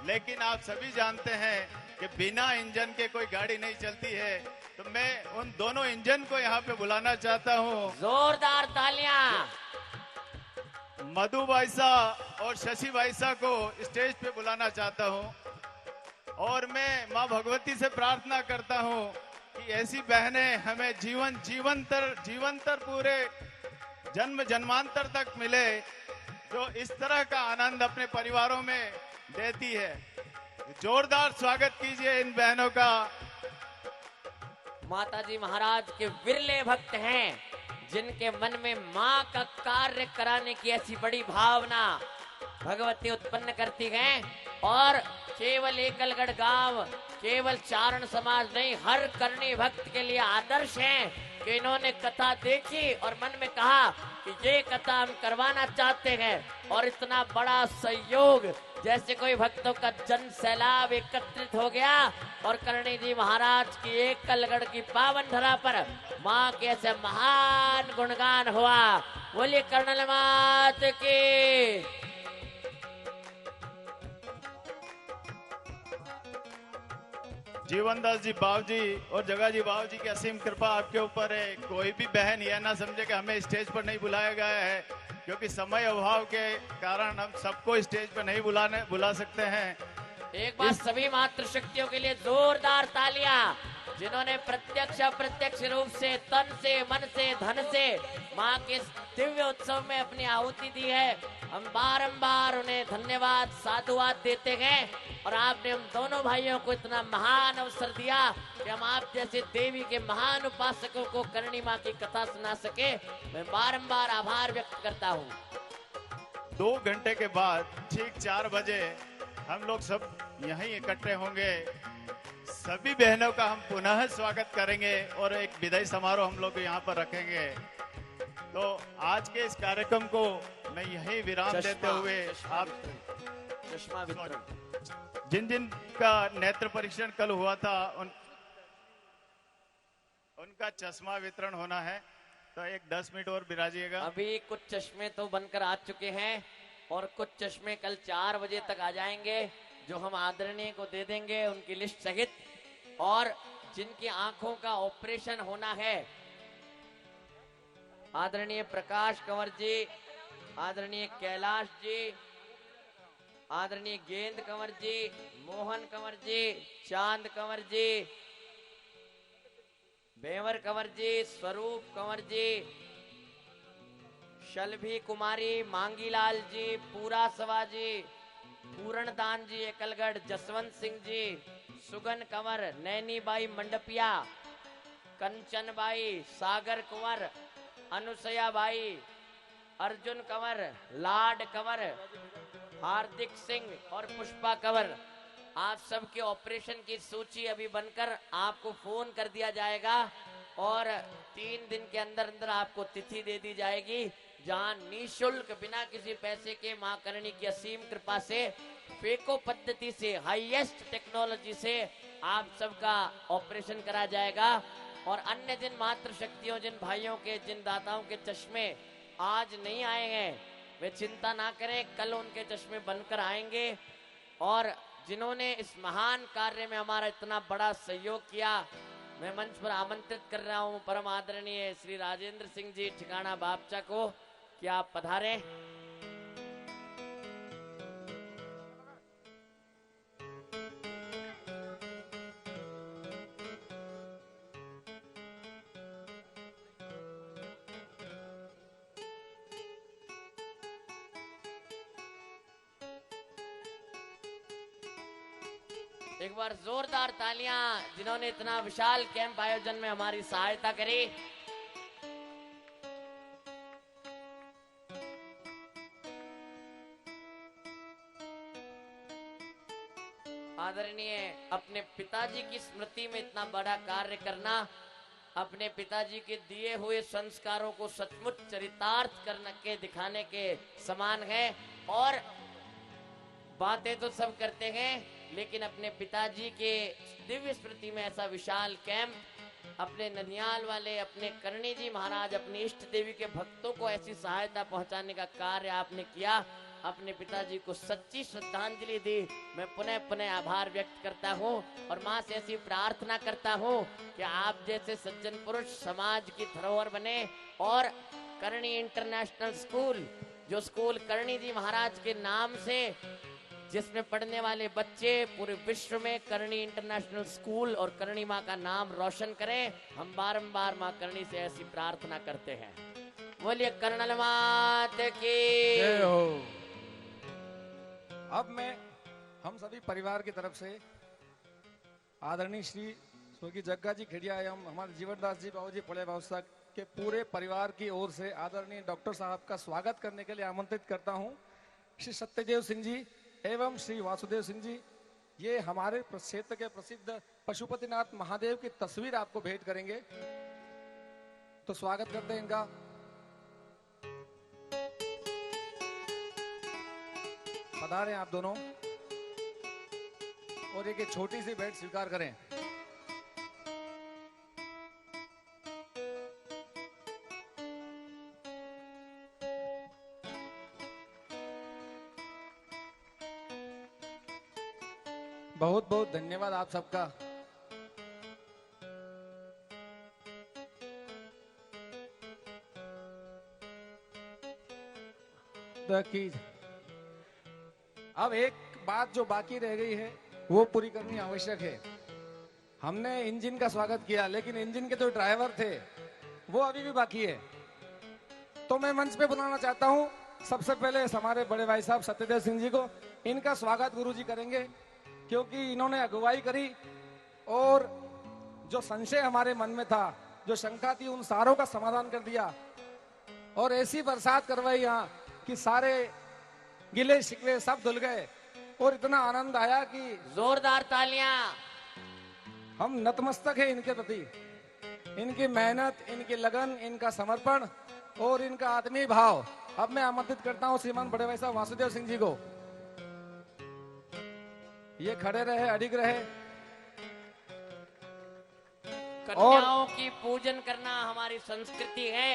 लेकिन आप सभी जानते हैं कि बिना इंजन के कोई गाड़ी नहीं चलती है, तो मैं उन दोनों इंजन को यहाँ पे बुलाना चाहता हूँ। जोरदार तालियां। मधु भाई साहब और शशि भाई साहब को स्टेज पे बुलाना चाहता हूँ। और मैं माँ भगवती से प्रार्थना करता हूँ कि ऐसी बहनें हमें जीवंतर पूरे जन्म जन्मांतर तक मिले, जो इस तरह का आनंद अपने परिवारों में देती है। जोरदार स्वागत कीजिए इन बहनों का। माता जी महाराज के विरले भक्त हैं, जिनके मन में माँ का कार्य कराने की ऐसी बड़ी भावना भगवती उत्पन्न करती हैं। और केवल एकलगढ़ गांव, केवल चारण समाज नहीं, हर करनी भक्त के लिए आदर्श हैं कि इन्होंने कथा देखी और मन में कहा कि ये कथा हम करवाना चाहते हैं। और इतना बड़ा सहयोग, जैसे कोई भक्तों का जन सैलाब एकत्रित हो गया और करणी जी महाराज की एकलगढ़ की पावन धरा पर माँ के ऐसे महान गुणगान हुआ। बोलिए कर्नल मात की। जीवनदास जी बाबूजी और जगाजी बाबूजी की असीम कृपा आपके ऊपर है। कोई भी बहन यह ना समझे कि हमें स्टेज पर नहीं बुलाया गया है, क्योंकि समय अभाव के कारण हम सबको स्टेज पर नहीं बुला सकते हैं। एक बार सभी मातृशक्तियों के लिए जोरदार तालियां, जिन्होंने प्रत्यक्ष अप्रत्यक्ष रूप से, तन से, मन से, धन से माँ के दिव्य उत्सव में अपनी आहुति दी है। हम बारंबार उन्हें धन्यवाद साधुवाद देते हैं। और आपने हम दोनों भाइयों को इतना महान अवसर दिया कि हम आप जैसे देवी के महान उपासकों को करणी माँ की कथा सुना सके। मैं बारंबार आभार व्यक्त करता हूँ। 2 घंटे के बाद ठीक 4 बजे हम लोग सब यहीं इकट्ठे होंगे। सभी बहनों का हम पुनः स्वागत करेंगे और एक विदाई समारोह हम लोग यहाँ पर रखेंगे। तो आज के इस कार्यक्रम को मैं यही विराम देते हुए आप चश्मा वितरण जिन जिन का नेत्र परीक्षण कल हुआ था उनका चश्मा वितरण होना है, तो एक 10 मिनट और बिराजिएगा। अभी कुछ चश्मे तो बनकर आ चुके हैं और कुछ चश्मे कल 4 बजे तक आ जाएंगे, जो हम आदरणीय को दे देंगे उनकी लिस्ट सहित। और जिनकी आंखों का ऑपरेशन होना है, आदरणीय प्रकाश कंवर जी, आदरणीय कैलाश जी, आदरणीय गेंद कंवर जी, मोहन कंवर जी, चांद कंवर जी, बेवर कंवर जी, स्वरूप कंवर जी, शलभी कुमारी, मांगीलाल जी, पूरा सवा जी, पूरणदान जी एकलगढ़, जसवंत सिंह जी, सुगन कंवर, नैनी बाई मंडपिया, कंचन बाई, सागर कुंवर, अनुसया बाई, अर्जुन कंवर, लाड कंवर, हार्दिक सिंह और पुष्पा कंवर, आप सबके ऑपरेशन की सूची अभी बनकर आपको फोन कर दिया जाएगा और 3 दिन के अंदर अंदर आपको तिथि दे दी जाएगी, जहां निःशुल्क बिना किसी पैसे के मां करणी की असीम कृपा से फेको पद्धति से हाईएस्ट टेक्नोलॉजी से आप सबका ऑपरेशन करा जाएगा। और अन्य जिन मातृ शक्तियों, जिन भाइयों के, जिन दाताओं के चश्मे आज नहीं आए हैं, वे चिंता ना करें, कल उनके चश्मे बनकर आएंगे। और जिन्होंने इस महान कार्य में हमारा इतना बड़ा सहयोग किया, मैं मंच पर आमंत्रित कर रहा हूं परम आदरणीय श्री राजेंद्र सिंह जी ठिकाना बापचा को कि आप पधारें। एक बार जोरदार तालियां जिन्होंने इतना विशाल कैंप आयोजन में हमारी सहायता करी। आदरणीय, अपने पिताजी की स्मृति में इतना बड़ा कार्य करना अपने पिताजी के दिए हुए संस्कारों को सचमुच चरितार्थ करने के दिखाने के समान है। और बातें तो सब करते हैं, लेकिन अपने पिताजी के दिव्य स्मृति में ऐसा विशाल कैंप, अपने ननियाल वाले, अपने करणी जी महाराज, अपनी इष्ट देवी के भक्तों को ऐसी सहायता पहुंचाने का कार्य आपने किया। अपने पिताजी को सच्ची श्रद्धांजलि दी। मैं पुनः पुनः आभार व्यक्त करता हूं और मां से ऐसी प्रार्थना करता हूं कि आप जैसे सज्जन पुरुष समाज की धरोहर बने और करणी इंटरनेशनल स्कूल, जो स्कूल करणी जी महाराज के नाम से, जिसमें पढ़ने वाले बच्चे पूरे विश्व में करणी इंटरनेशनल स्कूल और करणी माँ का नाम रोशन करें, हम बारंबार माँ करणी से ऐसी प्रार्थना करते हैं। बोलिए कर्नल मात की जय हो। अब मैं हम सभी परिवार की तरफ से आदरणीय श्री स्वर्गीय जग्गा जी खेड़िया एवं हमारे जीवनदास जी, बाबू जी, पड़े बाबू साहब के पूरे परिवार की ओर से आदरणीय डॉक्टर साहब का स्वागत करने के लिए आमंत्रित करता हूं। श्री सत्यदेव सिंह जी एवं श्री वासुदेव सिंह जी, ये हमारे क्षेत्र के प्रसिद्ध पशुपतिनाथ महादेव की तस्वीर आपको भेंट करेंगे, तो स्वागत करते हैं इनका। पधारें आप दोनों और एक छोटी सी भेंट स्वीकार करें। बहुत बहुत धन्यवाद आप सबका। अब एक बात जो बाकी रह गई है वो पूरी करनी आवश्यक है। हमने इंजन का स्वागत किया, लेकिन इंजन के जो ड्राइवर थे वो अभी भी बाकी है। तो मैं मंच पे बुलाना चाहता हूं सबसे पहले हमारे बड़े भाई साहब सत्यदेव सिंह जी को। इनका स्वागत गुरुजी करेंगे, क्योंकि इन्होंने अगुवाई करी और जो संशय हमारे मन में था, जो शंका थी, उन सारों का समाधान कर दिया और ऐसी बरसात करवाई यहाँ कि सारे गिले शिकवे सब धुल गए और इतना आनंद आया कि जोरदार तालियां। हम नतमस्तक है इनके प्रति, इनकी मेहनत, इनकी लगन, इनका समर्पण और इनका आत्मीय भाव। अब मैं आमंत्रित करता हूं श्रीमान बड़े भाई साहब वासुदेव सिंह जी को, ये खड़े रहे, अडिग रहे। कन्याओं की पूजन करना हमारी संस्कृति है।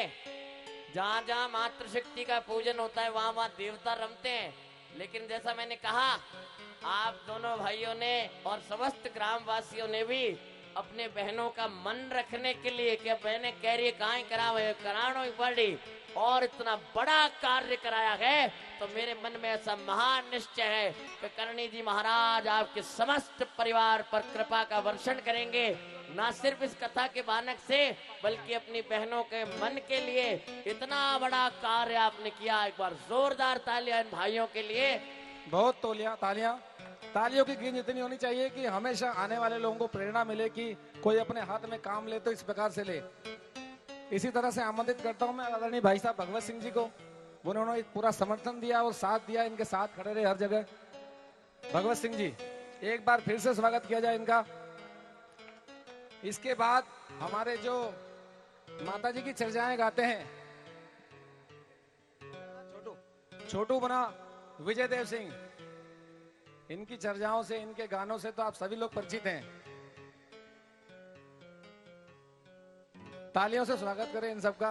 जहां जहां मातृशक्ति का पूजन होता है वहां वहां देवता रमते हैं। लेकिन जैसा मैंने कहा, आप दोनों भाइयों ने और समस्त ग्रामवासियों ने भी अपने बहनों का मन रखने के लिए कि बहनें कह रही है कहाँ करावे करानो ही पड़ी और इतना बड़ा कार्य कराया है, तो मेरे मन में ऐसा महान निश्चय है कि करणी जी महाराज आपके समस्त परिवार पर कृपा का वर्षण करेंगे। ना सिर्फ इस कथा के बानक से बल्कि अपनी बहनों के मन के लिए इतना बड़ा कार्य आपने किया। एक बार जोरदार तालियां इन भाइयों के लिए। बहुत तालियां, तालियों की गींज इतनी होनी चाहिए कि हमेशा आने वाले लोगों को प्रेरणा मिले कि कोई अपने हाथ में काम ले तो इस प्रकार से ले। इसी तरह से आमंत्रित करता हूं मैं आदरणीय भाई साहब भगवत सिंह जी को, उन्होंने पूरा समर्थन दिया और साथ दिया, इनके साथ खड़े रहे हर जगह। भगवत सिंह जी, एक बार फिर से स्वागत किया जाए इनका। इसके बाद हमारे जो माता जी की चर्चाएं गाते हैं छोटू बना विजय देव सिंह, इनकी चर्चाओं से, इनके गानों से तो आप सभी लोग परिचित हैं। तालियों से स्वागत करें इन सबका।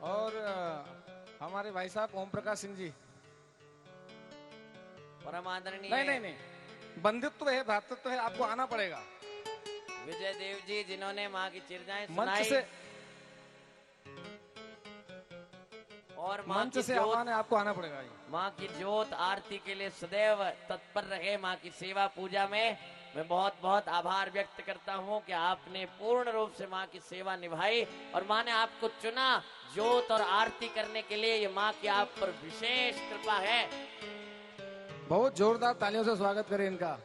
और हमारे भाई साहब ओम प्रकाश सिंह जी, परम आदरणीय। नहीं, बंधुत्व है, भ्रातृत्व है, आपको आना पड़ेगा। विजय देव जी जिन्होंने माँ की चर्चाएं मंच सुनाई से, और माँ मंच की से ज्योत, आह्वान है, आपको आना पड़ेगा। माँ की ज्योत आरती के लिए सदैव तत्पर रहे। माँ की सेवा पूजा में मैं बहुत बहुत आभार व्यक्त करता हूँ कि आपने पूर्ण रूप से माँ की सेवा निभाई और माँ ने आपको चुना ज्योत और आरती करने के लिए। ये माँ की आप पर विशेष कृपा है। बहुत जोरदार तालियों से स्वागत करें इनका।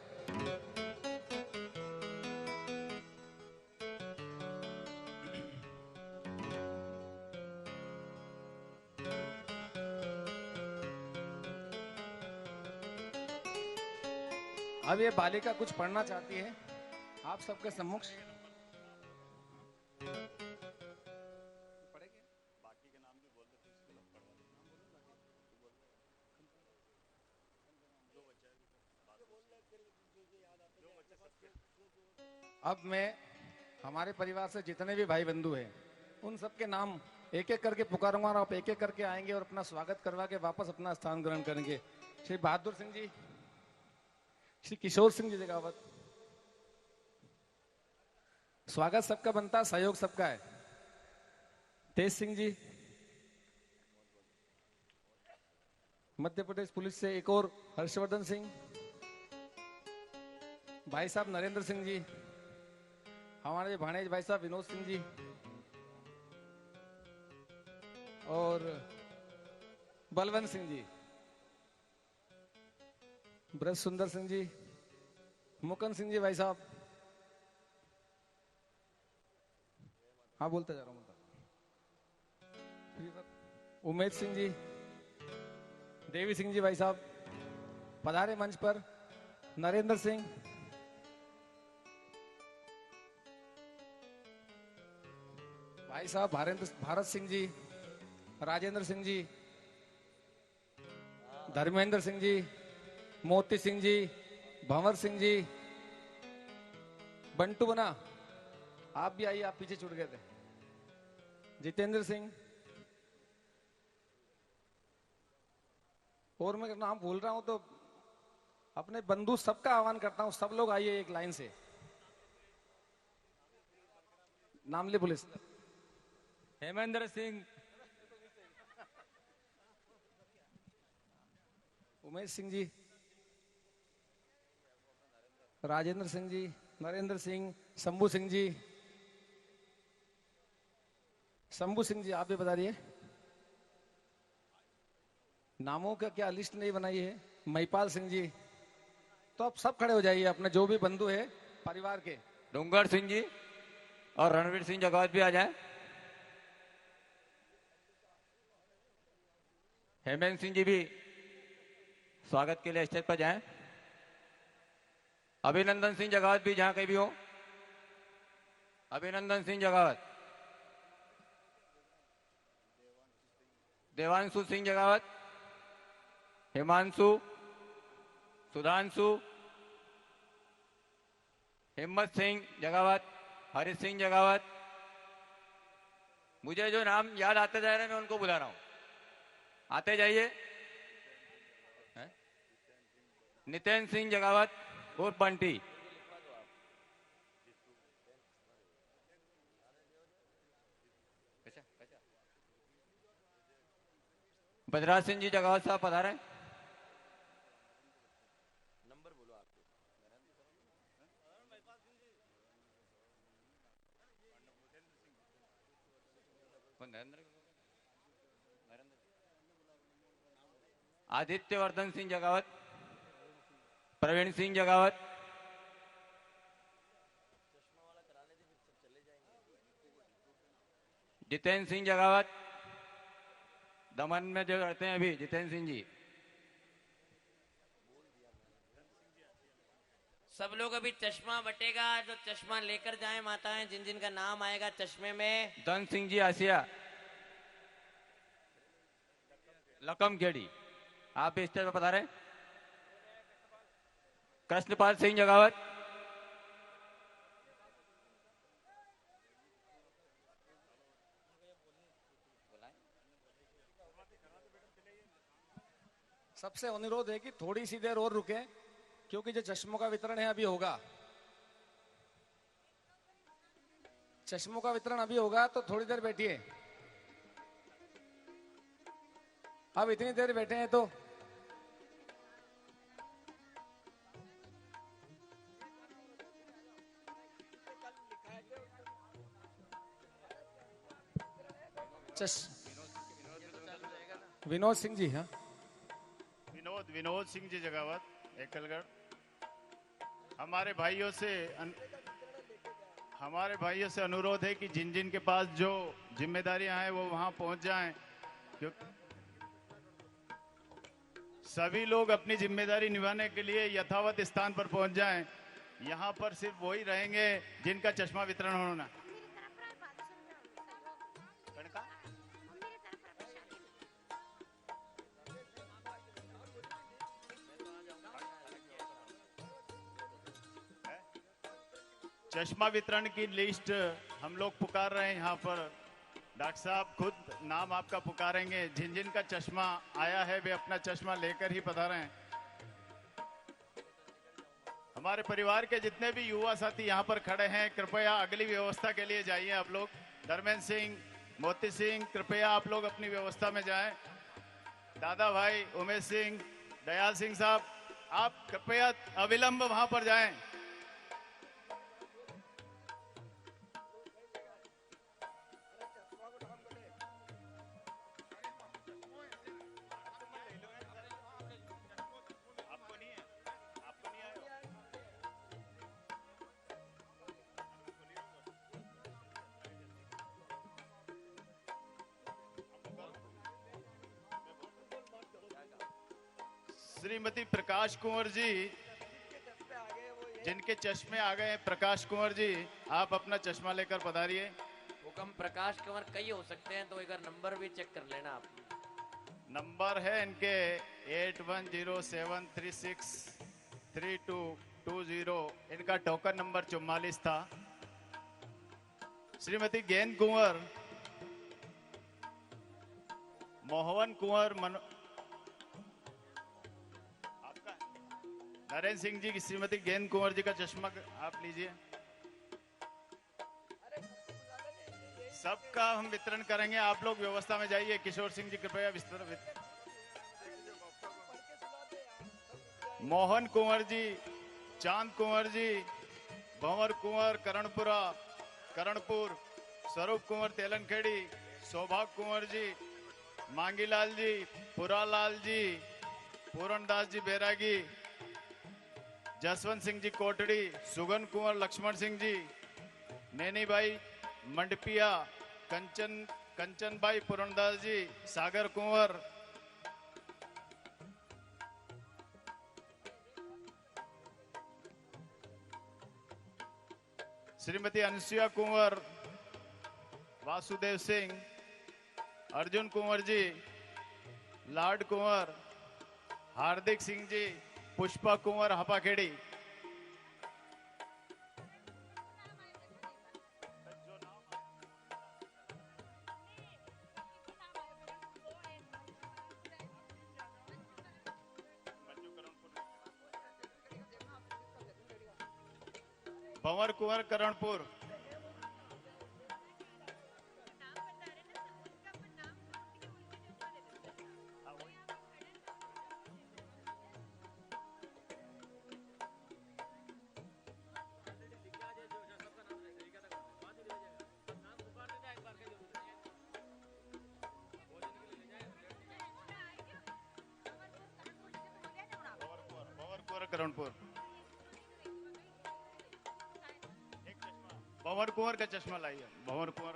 अब ये बालिका कुछ पढ़ना चाहती है आप सबके सम्मुख। अब मैं हमारे परिवार से जितने भी भाई बंधु हैं उन सबके नाम एक एक करके पुकारूंगा और आप एक एक करके आएंगे और अपना स्वागत करवा के वापस अपना स्थान ग्रहण करेंगे। श्री बहादुर सिंह जी, श्री किशोर सिंह जी जगावत, स्वागत सबका बनता, सहयोग सबका है। तेज सिंह जी, मध्य प्रदेश पुलिस से एक और हर्षवर्धन सिंह, भाई साहब नरेंद्र सिंह जी, हमारे भाणेज भाई साहब विनोद सिंह जी और बलवंत सिंह जी, ब्रज सुंदर सिंह जी, मुकन सिंह जी भाई साहब, हाँ बोलते जा रहा हूँ, उमेश सिंह जी, देवी सिंह जी भाई साहब पधारे मंच पर, नरेंद्र सिंह, भाई साहब भारत सिंह जी, राजेंद्र सिंह जी, धर्मेंद्र सिंह जी, मोती सिंह जी, भंवर सिंह जी, बंटू बना, आप भी आइए, आप पीछे छूट गए थे, जितेंद्र सिंह, और मैं नाम भूल रहा हूं तो अपने बंधु सबका आह्वान करता हूं, सब लोग आइए एक लाइन से। नाम ले पुलिस। हेमेंद्र सिंह, उमेश सिंह जी, राजेंद्र सिंह जी, नरेंद्र सिंह, शंभू सिंह जी, शंभू सिंह जी आप भी बता रही है। नामों का क्या लिस्ट नहीं बनाई है। महिपाल सिंह जी, तो आप सब खड़े हो जाइए, अपने जो भी बंधु है परिवार के। डूंगर सिंह जी और रणवीर सिंह जगावत भी आ जाए। हेमंत सिंह जी भी स्वागत के लिए स्टेज पर जाएं। अभिनंदन सिंह जगावत भी जहां कहीं भी हो। अभिनंदन सिंह जगावत, देवांशु सिंह जगावत, हिमांशु, सुधांशु, हिम्मत सिंह जगावत, हरि सिंह जगावत। मुझे जो नाम याद आते जा रहे हैं मैं उनको बुला रहा हूं, आते जाइए। नितिन सिंह जगावत और बंटी, बजराज सिंह जी जगावत साहब पधारे। नंबर बोलो आपको। आदित्य वर्धन सिंह जगावत, प्रवीण सिंह जगावत, जितेंद्र सिंह जगावत, दमन में जो रहते हैं अभी जितेंद्र सिंह जी। सब लोग अभी चश्मा बटेगा, जो चश्मा लेकर जाएं माताएं, जिन जिन का नाम आएगा चश्मे में। धन सिंह जी आसिया, लकम खेड़ी, आप भी स्टेज पर पधारे। कृष्णपाल सिंह जगावत, सबसे अनुरोध है कि थोड़ी सी देर और रुके, क्योंकि जो चश्मों का वितरण है अभी होगा। चश्मों का वितरण अभी होगा तो थोड़ी देर बैठिए। अब इतनी देर बैठे हैं तो विनोद सिंह जी। हाँ, विनोद सिंह जी जगावत एकलगढ़। हमारे भाइयों से अनुरोध है कि जिन जिन के पास जो जिम्मेदारियां हैं वो वहां पहुंच जाएं, क्योंकि सभी लोग अपनी जिम्मेदारी निभाने के लिए यथावत स्थान पर पहुंच जाएं। यहां पर सिर्फ वही रहेंगे जिनका चश्मा वितरण होना। चश्मा वितरण की लिस्ट हम लोग पुकार रहे हैं। यहाँ पर डॉक्टर साहब खुद नाम आपका पुकारेंगे। जिन जिन का चश्मा आया है वे अपना चश्मा लेकर ही पधारे हैं। हमारे परिवार के जितने भी युवा साथी यहाँ पर खड़े हैं, कृपया अगली व्यवस्था के लिए जाइए। आप लोग धर्मेंद्र सिंह, मोती सिंह, कृपया आप लोग अपनी व्यवस्था में जाएं। दादा भाई उमेश सिंह, दयाल सिंह साहब, आप कृपया अविलंब वहां पर जाएं। श्रीमती प्रकाश कुंवर जी, जिनके चश्मे आ गए हैं, प्रकाश कुंवर जी आप अपना चश्मा लेकर पधारिए। हुक्म। प्रकाश कंवर कई हो सकते हैं, तो एक बार नंबर भी चेक कर लेना आप। नंबर है इनके 8107363220। इनका टोकन नंबर 44 था। श्रीमती गेंद कुंवर, मोहन कुंवर, आपका नरेंद्र सिंह जी की श्रीमती गेंद कुंवर जी का चश्मा आप लीजिए। सबका हम वितरण करेंगे, आप लोग व्यवस्था में जाइए। किशोर सिंह जी कृपया वितरण। मोहन कुंवर जी, चांद कुंवर जी, भंवर कुंवर करणपुर, स्वरूप कुंवर तेलनखेड़ी, सौभाग्य कुंवर जी, मांगीलाल जी, पुरालाल जी, पूरणदास जी बैरागी, जसवंत सिंह जी कोटड़ी, सुगन कुंवर, लक्ष्मण सिंह जी, नैनी भाई मंडपिया, कंचन भाई पूरणदास जी, सागर कुंवर, श्रीमती अनुसुया कुंवर, वासुदेव सिंह, अर्जुन कुंवर जी, लाड कुंवर, हार्दिक सिंह जी, पुष्पा कुंवर हपाखेड़ी। भंवर कुंवर करणपुर, भंवर कुंवर करणपुर। भंवर कुंवर का चश्मा लाइए, भंवर कुंवर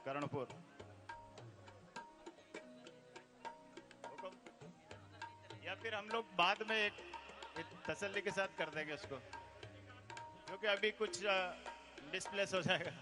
करणपुर। या फिर हम लोग बाद में एक तसल्ली के साथ कर देंगे उसको, क्योंकि अभी कुछ डिस्प्लेस हो जाएगा।